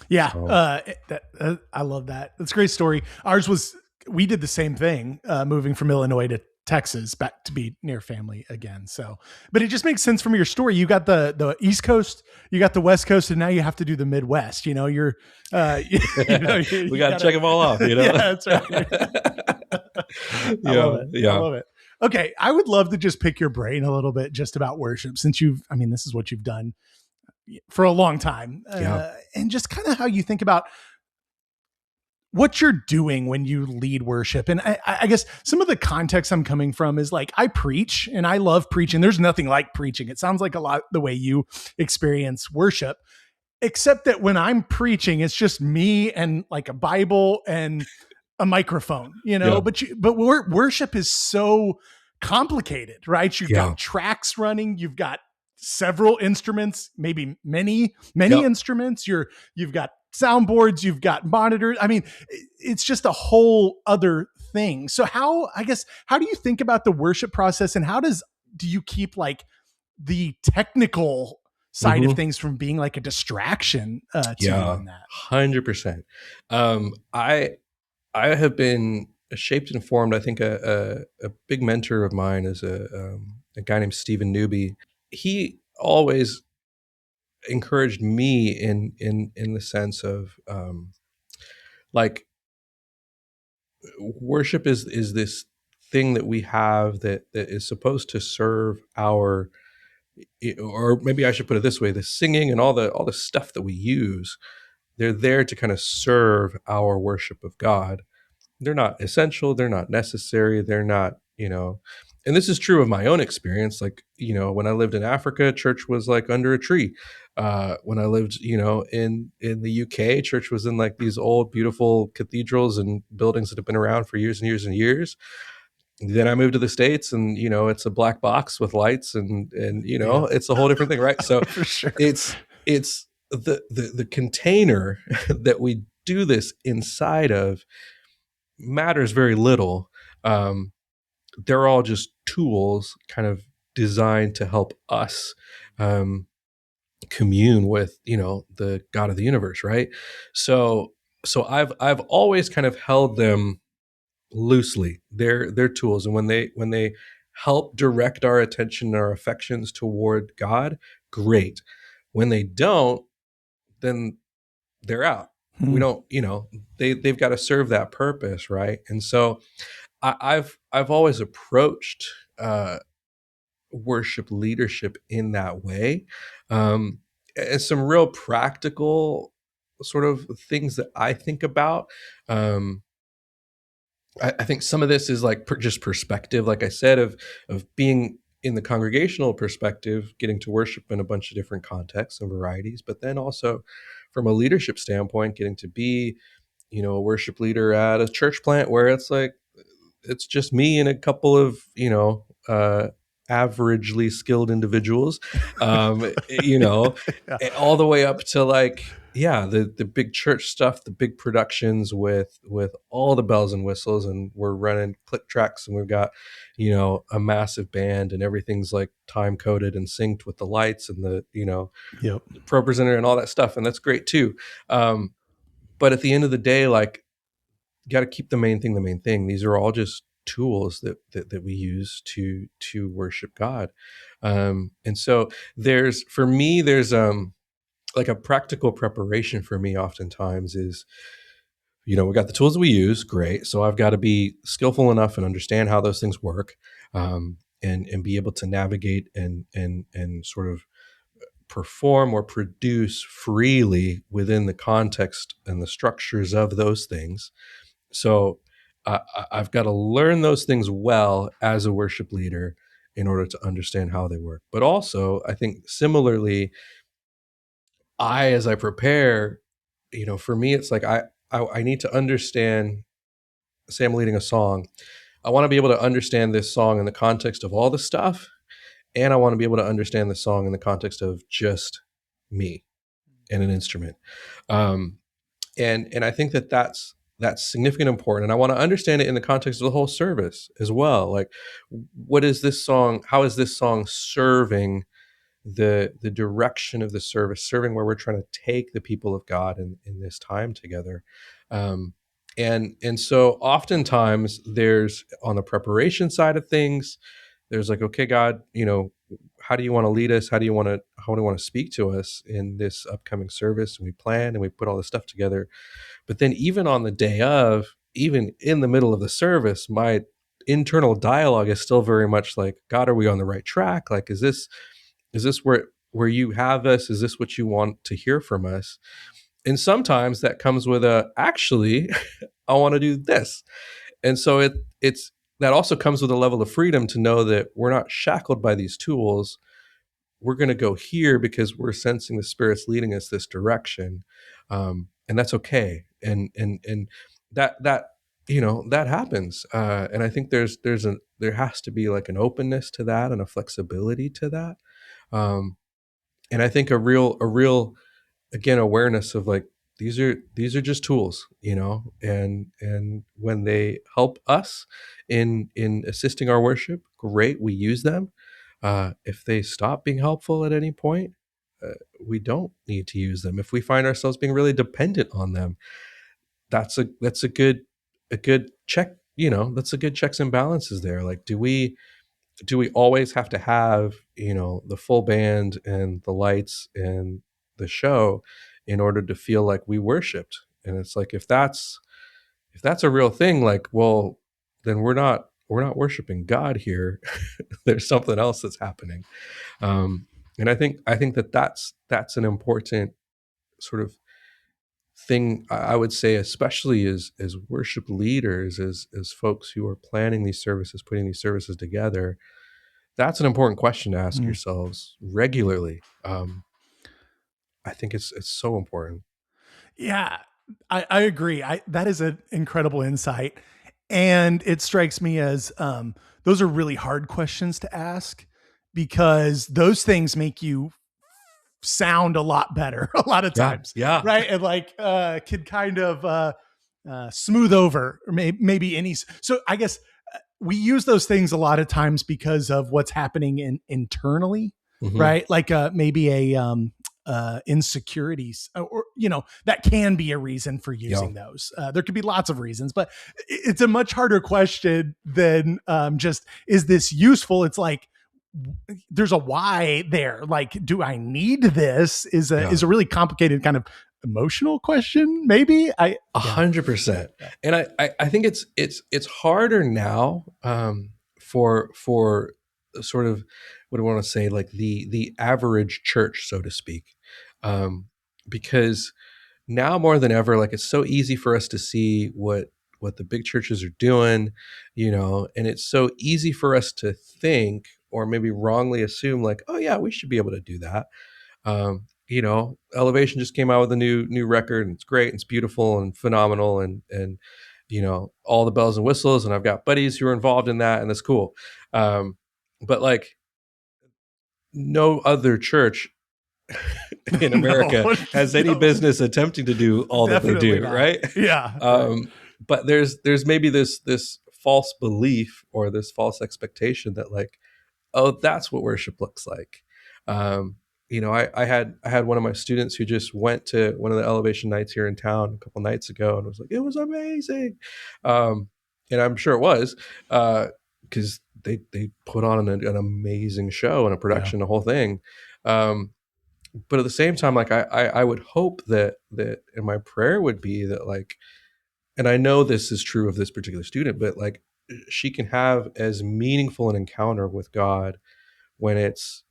Yeah, So I love that. That's a great story. Ours was, we did the same thing, moving from Illinois to Texas back to be near family again. So, but it just makes sense from your story. You got the East Coast, you got the West Coast, and now you have to do the Midwest. You're, we got to check them all off. Yeah, that's right. I love it. Yeah. I love it. Okay, I would love to just pick your brain a little bit just about worship, since this is what you've done for a long time, and just kind of how you think about what you're doing when you lead worship. And I guess some of the context I'm coming from is like, I preach and I love preaching. There's nothing like preaching. It sounds like a lot the way you experience worship, except that when I'm preaching, it's just me and like a Bible and a microphone, but worship is so complicated, right? You've got tracks running, you've got several instruments, maybe many instruments. You've got soundboards, you've got monitors. It's just a whole other thing. So how do you think about the worship process, and do you keep like the technical side of things from being like a distraction to you in that? 100%. I have been shaped and formed. I think a big mentor of mine is a guy named Stephen Newby. He always encouraged me in the sense of like, worship is this thing that we have that is supposed to serve our, or maybe I should put it this way: the singing and all the stuff that we use, they're there to kind of serve our worship of God. They're not essential, they're not necessary, they're not, and this is true of my own experience. Like, when I lived in Africa, church was like under a tree. When I lived, in the UK, church was in like these old, beautiful cathedrals and buildings that have been around for years and years and years. Then I moved to the States, and, it's a black box with lights, and it's a whole different thing, right? So For sure. it's the container that we do this inside of matters very little. They're all just tools kind of designed to help us um, commune with, the God of the universe, right? So I've always kind of held them loosely. They're tools, and when they help direct our attention and our affections toward God, great. When they don't, then they're out. We Hmm. don't, they've got to serve that purpose, right? And so I've always approached worship leadership in that way, and some real practical sort of things that I think about. Um, I think some of this is like just perspective, like I said, of being in the congregational perspective, getting to worship in a bunch of different contexts and varieties, but then also from a leadership standpoint, getting to be, a worship leader at a church plant where it's like it's just me and a couple of averagely skilled individuals, Yeah. all the way up to like, yeah, the big church stuff, the big productions with all the bells and whistles, and we're running click tracks, and we've got a massive band, and everything's like time coded and synced with the lights and Yep. the pro presenter and all that stuff, and that's great too. But at the end of the day, like, got to keep the main thing the main thing. These are all just tools that we use to worship God. And so there's for me there's like a practical preparation for me oftentimes is, we got the tools that we use, great. So I've got to be skillful enough and understand how those things work, and be able to navigate and sort of perform or produce freely within the context and the structures of those things. So I've got to learn those things well as a worship leader in order to understand how they work. But also, I think similarly, as I prepare, for me, it's like I need to understand. Say I'm leading a song. I want to be able to understand this song in the context of all the stuff, and I want to be able to understand the song in the context of just me and an instrument. Um, and I think that's significant and important. And I want to understand it in the context of the whole service as well. Like, what is this song? How is this song serving the direction of the service, serving where we're trying to take the people of God in this time together? Um, and so oftentimes there's, on the preparation side of things, there's like, okay, God, how do you want to lead us? How do you want to speak to us in this upcoming service? And we plan and we put all this stuff together. But then even on the day of, even in the middle of the service, my internal dialogue is still very much like, God, are we on the right track? Like, is this where you have us? Is this what you want to hear from us? And sometimes that comes with actually, I want to do this. And so it's that also comes with a level of freedom to know that we're not shackled by these tools. We're going to go here because we're sensing the Spirit's leading us this direction, and that's okay. And that that happens, and I think there has to be like an openness to that and a flexibility to that, um, and I think a real again awareness of like, these are just tools, and when they help us in assisting our worship, great, we use them. If they stop being helpful at any point, we don't need to use them. If we find ourselves being really dependent on them, that's a good check. That's a good checks and balances there. Like, do we always have to have the full band and the lights and the show in order to feel like we worshiped? And it's like, if that's a real thing, like, well, then we're not worshiping God here. There's something else that's happening. And I think that's an important sort of thing, I would say, especially as worship leaders, as folks who are planning these services, putting these services together. That's an important question to ask Mm. yourselves regularly. I think it's so important. Yeah, I agree. That is an incredible insight. And it strikes me as those are really hard questions to ask because those things make you sound a lot better a lot of Yeah, times, yeah, right? And like can kind of smooth over or maybe any. So I guess we use those things a lot of times because of what's happening internally, Hmm. right? Like maybe a insecurities, or that can be a reason for Yeah. using those. There could be lots of reasons, but it's a much harder question than just is this useful? It's like there's a why there. Like, do I need this? Yeah. Is a really complicated kind of emotional question. Maybe I yeah 100%. yeah And I think it's harder now, for sort of, what do I want to say, like the average church, so to speak, um, because now more than ever, like it's so easy for us to see what the big churches are doing, and it's so easy for us to think, or maybe wrongly assume, like, oh yeah, we should be able to do that. Elevation just came out with a new record, and it's great, it's beautiful and phenomenal, and all the bells and whistles, and I've got buddies who are involved in that, and that's cool. But like, no other church in no America has any no business attempting to do all that they definitely do, not. right? Yeah, right. um, but there's maybe this false belief, or this false expectation that, like, oh, that's what worship looks like. Um, I had one of my students who just went to one of the Elevation nights here in town a couple nights ago, and was like, it was amazing. um, and I'm sure it was, because they put on an amazing show and a Yeah. production, the whole thing. um, but at the same time, like, I would hope that and my prayer would be that, like, and I know this is true of this particular student, but like, she can have as meaningful an encounter with God when it's,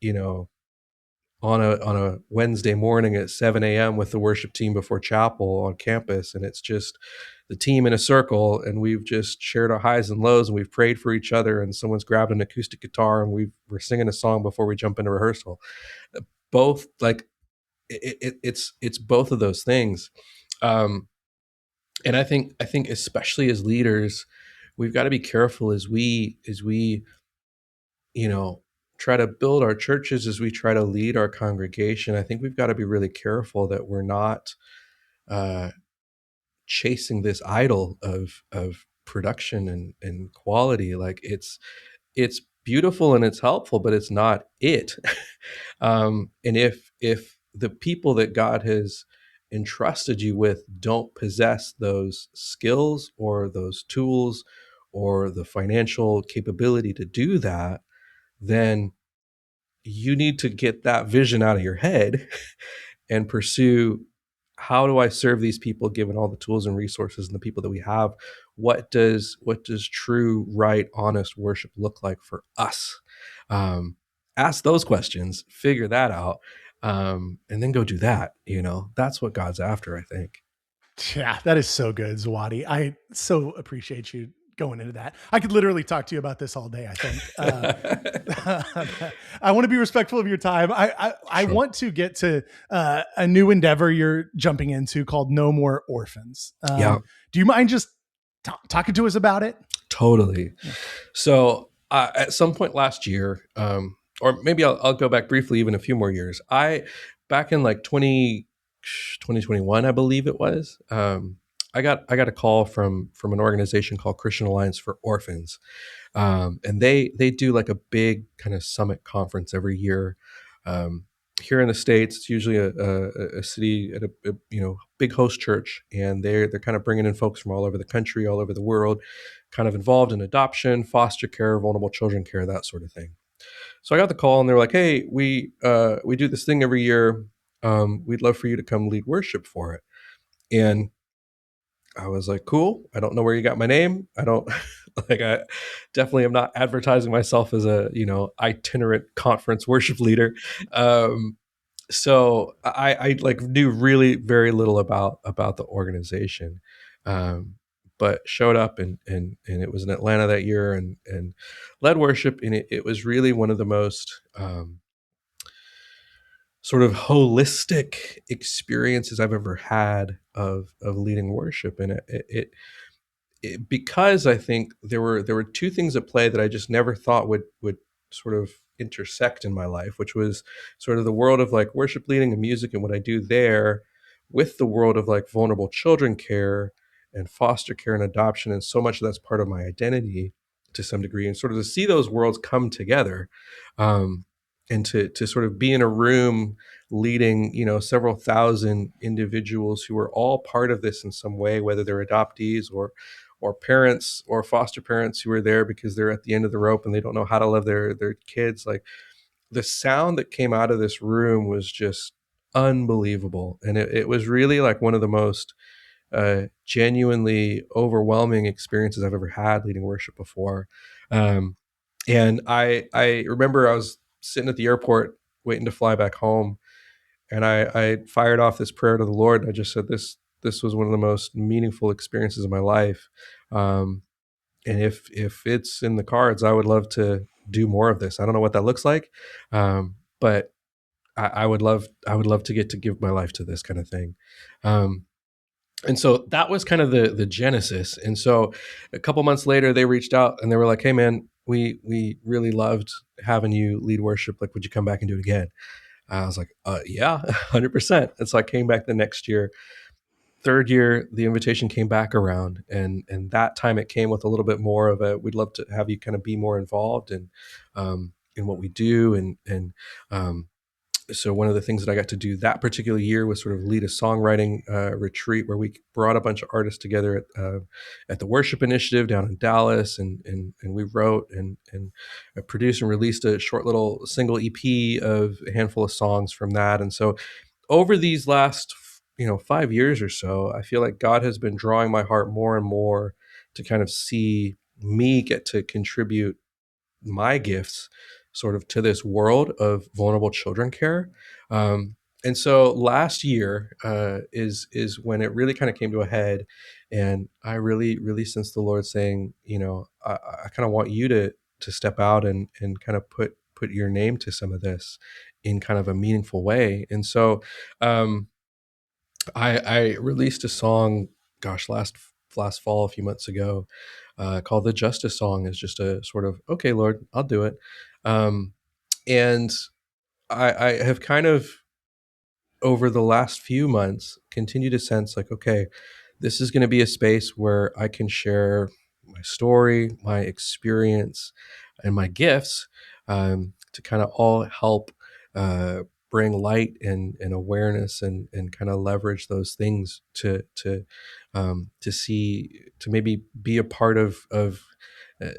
on a Wednesday morning at 7 a.m. with the worship team before chapel on campus, and it's just the team in a circle, and we've just shared our highs and lows, and we've prayed for each other, and someone's grabbed an acoustic guitar, and we're singing a song before we jump into rehearsal. Both, like, it's both of those things. um, and I think especially as leaders, we've got to be careful as we you know try to build our churches, as we try to lead our congregation. I think we've got to be really careful that we're not uh, chasing this idol of production and quality. Like, it's beautiful and it's helpful, but it's not it. And if the people that God has entrusted you with don't possess those skills, or those tools, or the financial capability to do that, then you need to get that vision out of your head and pursue, how do I serve these people given all the tools and resources and the people that we have? What does true, right, honest worship look like for us? Ask those questions, figure that out, and then go do that. That's what God's after, I think. Yeah, that is so good, Zawadi. I so appreciate you going into that. I could literally talk to you about this all day, I think. I want to be respectful of your time. I Sure. want to get to a new endeavor you're jumping into called No More Orphans. Yeah, Do you mind just talking to us about it? totally. Yeah. So, at some point last year, or maybe I'll go back briefly, even a few more years. Back in like 2021, I believe it was. I got a call from an organization called Christian Alliance for Orphans, and they do like a big kind of summit conference every year. Um, Here in the States, it's usually a city at a big host church, and they're kind of bringing in folks from all over the country, all over the world, kind of involved in adoption, foster care, vulnerable children care, that sort of thing. So I got the call, and they were like, "Hey, we do this thing every year. We'd love for you to come lead worship for it." And I was like, cool. I don't know where you got my name. I don't like, I definitely am not advertising myself as a, itinerant conference worship leader. So I like knew really very little about the organization. But showed up, and it was in Atlanta that year, and led worship. And it was really one of the most, sort of holistic experiences I've ever had of leading worship. And because I think there were two things at play that I just never thought would sort of intersect in my life, which was sort of the world of like worship leading and music and what I do there, with the world of like vulnerable children care and foster care and adoption, and so much of that's part of my identity. to some degree, and sort of to see those worlds come together, um, and to sort of be in a room leading, several thousand individuals who are all part of this in some way, whether they're adoptees or parents or foster parents who are there because they're at the end of the rope and they don't know how to love their kids. Like, the sound that came out of this room was just unbelievable, and it was really like one of the most genuinely overwhelming experiences I've ever had leading worship before. Um, and I remember I was sitting at the airport waiting to fly back home, and I fired off this prayer to the Lord. And I just said, this was one of the most meaningful experiences of my life. Um, and if it's in the cards, I would love to do more of this. I don't know what that looks like, but I would love to get to give my life to this kind of thing. Um, and so that was kind of the genesis. And so a couple months later, they reached out and they were like, "Hey, man, we really loved having you lead worship. Like, would you come back and do it again?" I was like, "Yeah, 100%." And so I came back the next year. Third year, the invitation came back around, and that time it came with a little bit more of a, "We'd love to have you kind of be more involved in what we do," and so one of the things that I got to do that particular year was sort of lead a songwriting retreat where we brought a bunch of artists together at the Worship Initiative down in Dallas, and we wrote and produced and released a short little single EP of a handful of songs from that. And so over these last 5 years or so, I feel like God has been drawing my heart more and more to kind of see me get to contribute my gifts sort of to this world of vulnerable children care. And so last year is when it really kind of came to a head, and I really sensed the Lord saying, I kind of want you to step out and kind of put your name to some of this in kind of a meaningful way. And so um, I released a song, gosh, last fall, a few months ago, called "The Justice Song." Is just a sort of, okay, Lord, I'll do it. Um, and I have kind of over the last few months continue to sense like, okay, this is going to be a space where I can share my story, my experience, and my gifts, to kind of all help bring light and awareness and kind of leverage those things to see, to maybe be a part of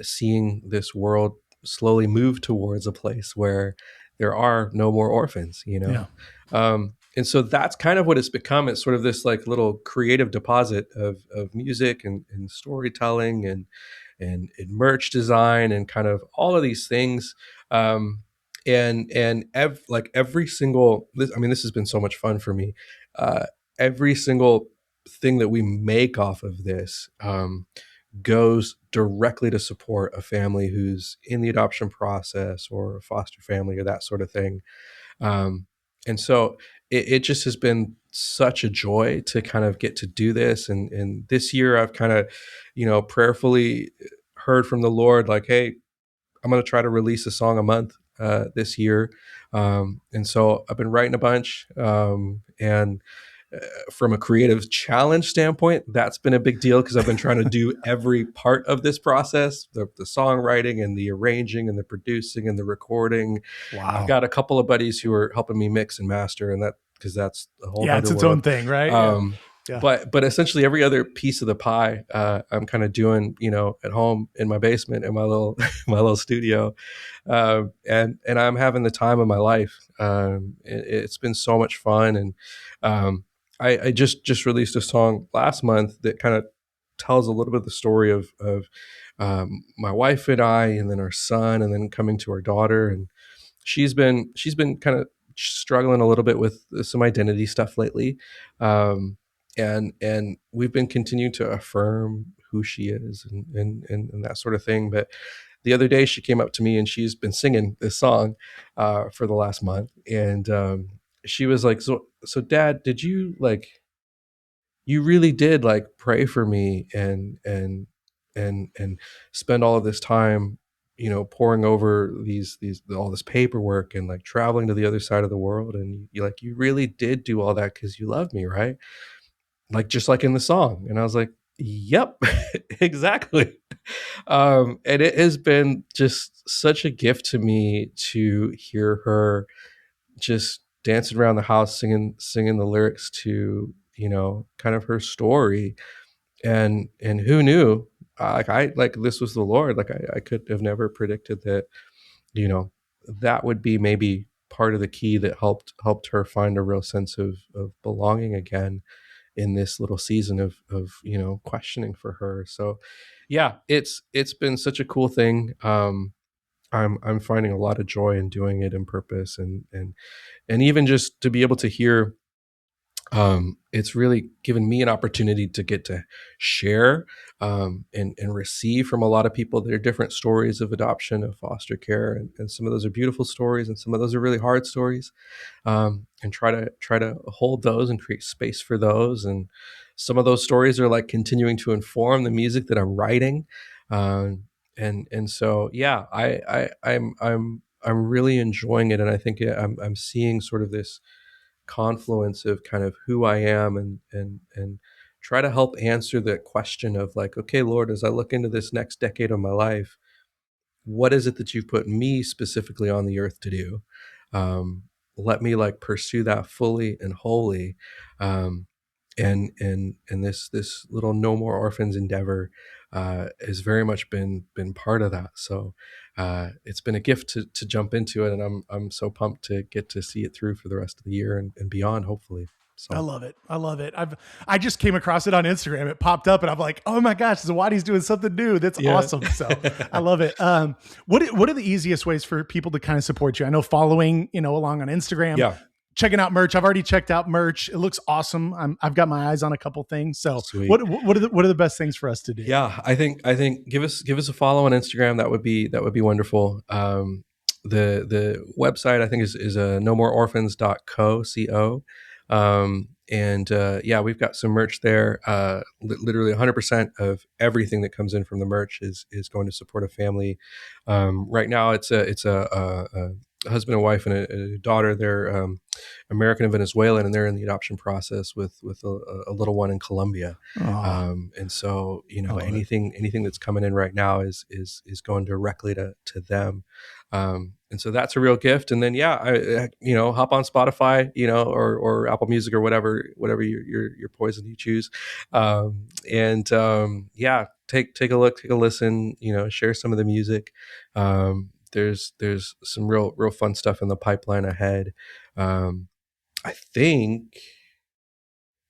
seeing this world slowly move towards a place where there are no more orphans, Yeah. and so that's kind of what it's become. It's sort of this like little creative deposit of music and storytelling and merch design and kind of all of these things. Like every single, this has been so much fun for me. Every single thing that we make off of this goes directly to support a family who's in the adoption process or a foster family or that sort of thing. Um, and so it just has been such a joy to kind of get to do this. And this year I've kind of, prayerfully heard from the Lord, like, "Hey, I'm going to try to release a song a month this year." And so I've been writing a bunch. And from a creative challenge standpoint, that's been a big deal because I've been trying to do every part of this process, the songwriting and the arranging and the producing and the recording. I've Wow. got a couple of buddies who are helping me mix and master, and that, because that's a whole Yeah, nother it's its own world. thing, right? Yeah. Um, Yeah. but essentially every other piece of the pie, I'm kind of doing, at home in my basement in my little my little studio, and I'm having the time of my life. It's been so much fun, and I just released a song last month that kind of tells a little bit of the story of my wife and I, and then our son, and then coming to our daughter. And she's been kind of struggling a little bit with some identity stuff lately, and we've been continuing to affirm who she is and that sort of thing. But the other day she came up to me and she's been singing this song for the last month, and she was like, so Dad, did you like, you really did like pray for me and spend all of this time, pouring over these all this paperwork and like traveling to the other side of the world, and you really did do all that because you love me, right? Like, just like in the song. And I was like, yep, exactly. And it has been just such a gift to me to hear her just dancing around the house singing the lyrics to, kind of her story. And who knew, like I like this was the Lord. Like I could have never predicted that, you know that would be maybe part of the key that helped her find a real sense of belonging again in this little season of questioning for her. So yeah, it's been such a cool thing. I'm finding a lot of joy in doing it in purpose, and even just to be able to hear, it's really given me an opportunity to get to share, and receive from a lot of people their different stories of adoption, of foster care, and some of those are beautiful stories, and some of those are really hard stories, and try to hold those and create space for those. And some of those stories are like continuing to inform the music that I'm writing, and so yeah, I'm really enjoying it, and I think I'm seeing sort of this confluence of kind of who I am, and try to help answer the question of like, okay, Lord, as I look into this next decade of my life, what is it that you've put me specifically on the earth to do? Um, Let me like pursue that fully and wholly. Um, and this little No More Orphans endeavor has very much been part of that. So it's been a gift to jump into it, and I'm so pumped to get to see it through for the rest of the year and beyond, hopefully. I So love it. I love it. I just came across it on Instagram. It popped up and I'm like, oh my gosh, Zawadi's doing something new. That's yeah, awesome. So I love it. What are the easiest ways for people to kind of support you? I know following, along on Instagram, yeah, checking out merch. I've already checked out merch. It looks awesome. I've got my eyes on a couple things. So sweet. what are the best things for us to do? Yeah, I think give us a follow on Instagram. That would be wonderful. The website I think is nomoreorphans.co. And yeah, we've got some merch there. Literally 100% of everything that comes in from the merch is going to support a family. Right now, it's a husband and wife and a daughter. They're American and Venezuelan, and they're in the adoption process with a little one in Colombia. Oh, And so, I love it. anything that's coming in right now is going directly to them. And so that's a real gift. And then, yeah, hop on Spotify, or Apple Music, or whatever your poison you choose. And yeah, take a look, take a listen, share some of the music. There's some real fun stuff in the pipeline ahead. I think,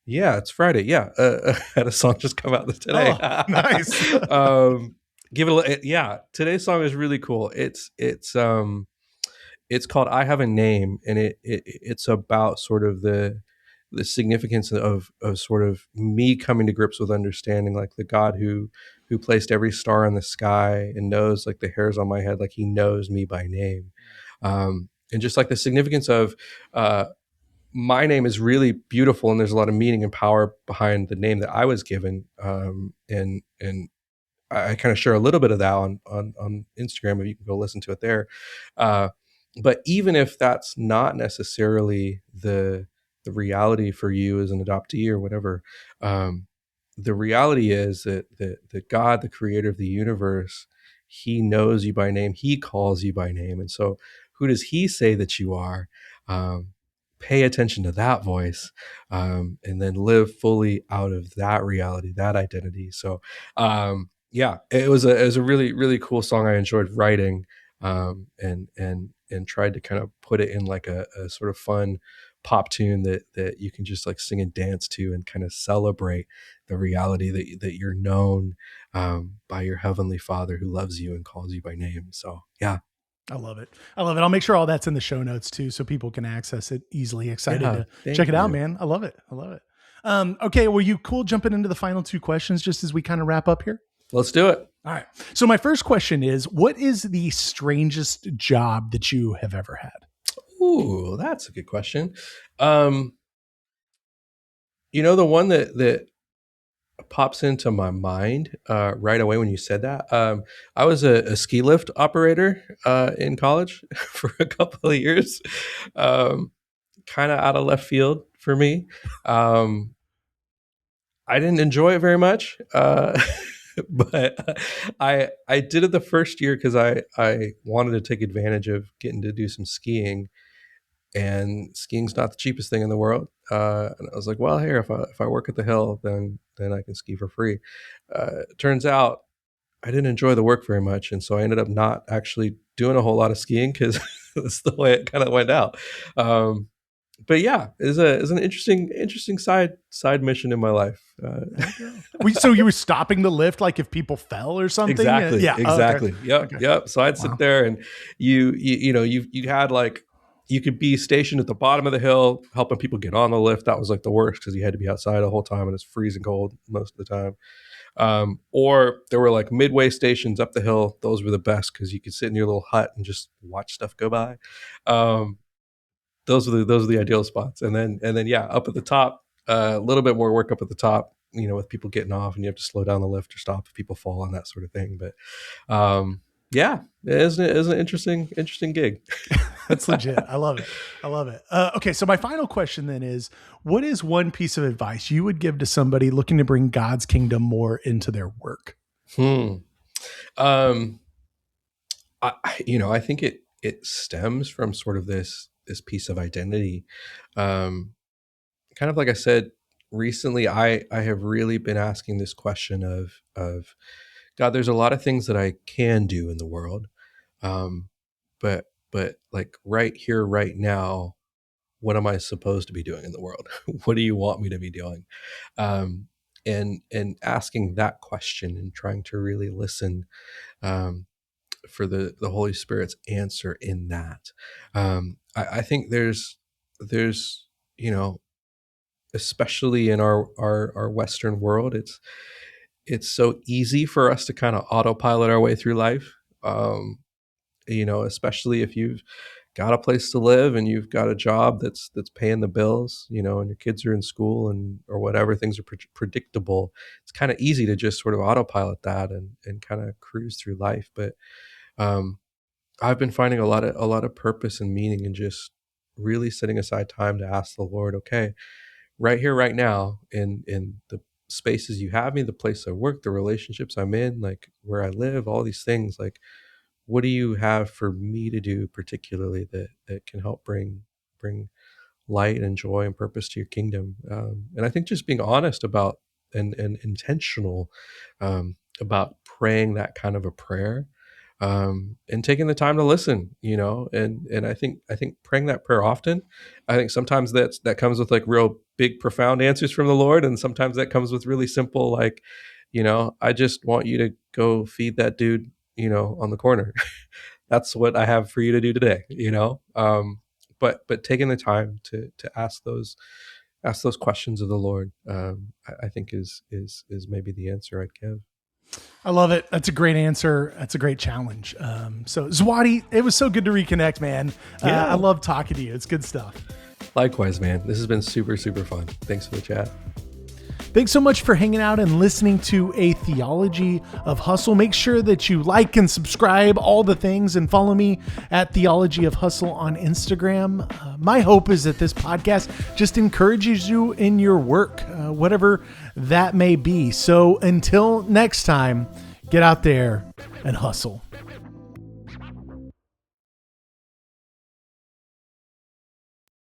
yeah, it's Friday. Yeah, I had a song just come out today. Oh, nice. um, give it yeah. Today's song is really cool. It's called "I Have a Name," and it's about sort of the significance of sort of me coming to grips with understanding like the God who placed every star in the sky and knows like the hairs on my head, like He knows me by name, and just like the significance of. My name is really beautiful, and there's a lot of meaning and power behind the name that I was given. And I kind of share a little bit of that on Instagram, if you can go listen to it there. Uh, but even if that's not necessarily the reality for you as an adoptee or whatever, um, the reality is that God, the creator of the universe, He knows you by name. He calls you by name, and so who does He say that you are? Um, Pay attention to that voice, and then live fully out of that reality, that identity. So yeah, it was a really really cool song. I enjoyed writing, and tried to kind of put it in like a sort of fun pop tune that you can just like sing and dance to, and kind of celebrate the reality that you're known, by your heavenly Father who loves you and calls you by name. So yeah, I love it. I love it. I'll make sure all that's in the show notes too, so people can access it easily. Excited yeah, to check thank it out, you. man. I love it. I love it. Okay, were you cool jumping into the final two questions just as we kind of wrap up here? Let's do it. All right. So my first question is, what is the strangest job that you have ever had? Ooh, that's a good question. Um, the one that pops into my mind right away when you said that. I was a ski lift operator in college for a couple of years, kind of out of left field for me. I didn't enjoy it very much. but I did it the first year because I wanted to take advantage of getting to do some skiing, and skiing's not the cheapest thing in the world. And I was like, well, here, if I work at the hill, then I can ski for free. Turns out I didn't enjoy the work very much, and so I ended up not actually doing a whole lot of skiing because that's the way it kind of went out. Um, but yeah, is an interesting side mission in my life. There you go. So you were stopping the lift, like if people fell or something? Exactly, Yeah. Oh, okay. exactly. Yep, Okay. yep. So I'd sit Wow. there, and you had like, you could be stationed at the bottom of the hill helping people get on the lift. That was like the worst because you had to be outside the whole time and it's freezing cold most of the time. Or there were like midway stations up the hill. Those were the best because you could sit in your little hut and just watch stuff go by. Um, those are the ideal spots. And then yeah, up at the top, a little bit more work up at the top. With people getting off, and you have to slow down the lift or stop if people fall and that sort of thing. But yeah, it is an interesting gig. That's legit. I love it. I love it. Okay. So my final question then is, what is one piece of advice you would give to somebody looking to bring God's kingdom more into their work? Hmm. Um, I think it stems from sort of this piece of identity. Kind of like I said recently, I have really been asking this question of God. There's a lot of things that I can do in the world, um, but like right here, right now, what am I supposed to be doing in the world? What do you want me to be doing? Um, and asking that question and trying to really listen, um, for the Holy Spirit's answer in that. I think there's you know especially in our Western world, it's so easy for us to kind of autopilot our way through life. Um, especially if you've got a place to live and you've got a job that's paying the bills, and your kids are in school and or whatever, things are predictable. It's kind of easy to just sort of autopilot that and kind of cruise through life. But um, I've been finding a lot of purpose and meaning in just really setting aside time to ask the Lord, okay, right here, right now, in the spaces you have me, the place I work, the relationships I'm in, like where I live, all these things, like what do you have for me to do particularly that can help bring light and joy and purpose to your kingdom? And I think just being honest about and intentional, about praying that kind of a prayer, and taking the time to listen, and I think praying that prayer often. I think sometimes that comes with like real big profound answers from the Lord, and sometimes that comes with really simple, like, I just want you to go feed that dude, on the corner. That's what I have for you to do today. But taking the time to ask those questions of the Lord, I think is maybe the answer I'd give. I love it. That's a great answer. That's a great challenge. So Zawadi, it was so good to reconnect, man. I Yeah. love talking to you. It's good stuff. Likewise, man. This has been super, super fun. Thanks for the chat. Thanks so much for hanging out and listening to A Theology of Hustle. Make sure that you like and subscribe, all the things, and follow me at Theology of Hustle on Instagram. My hope is that this podcast just encourages you in your work, whatever that may be. So until next time, get out there and hustle.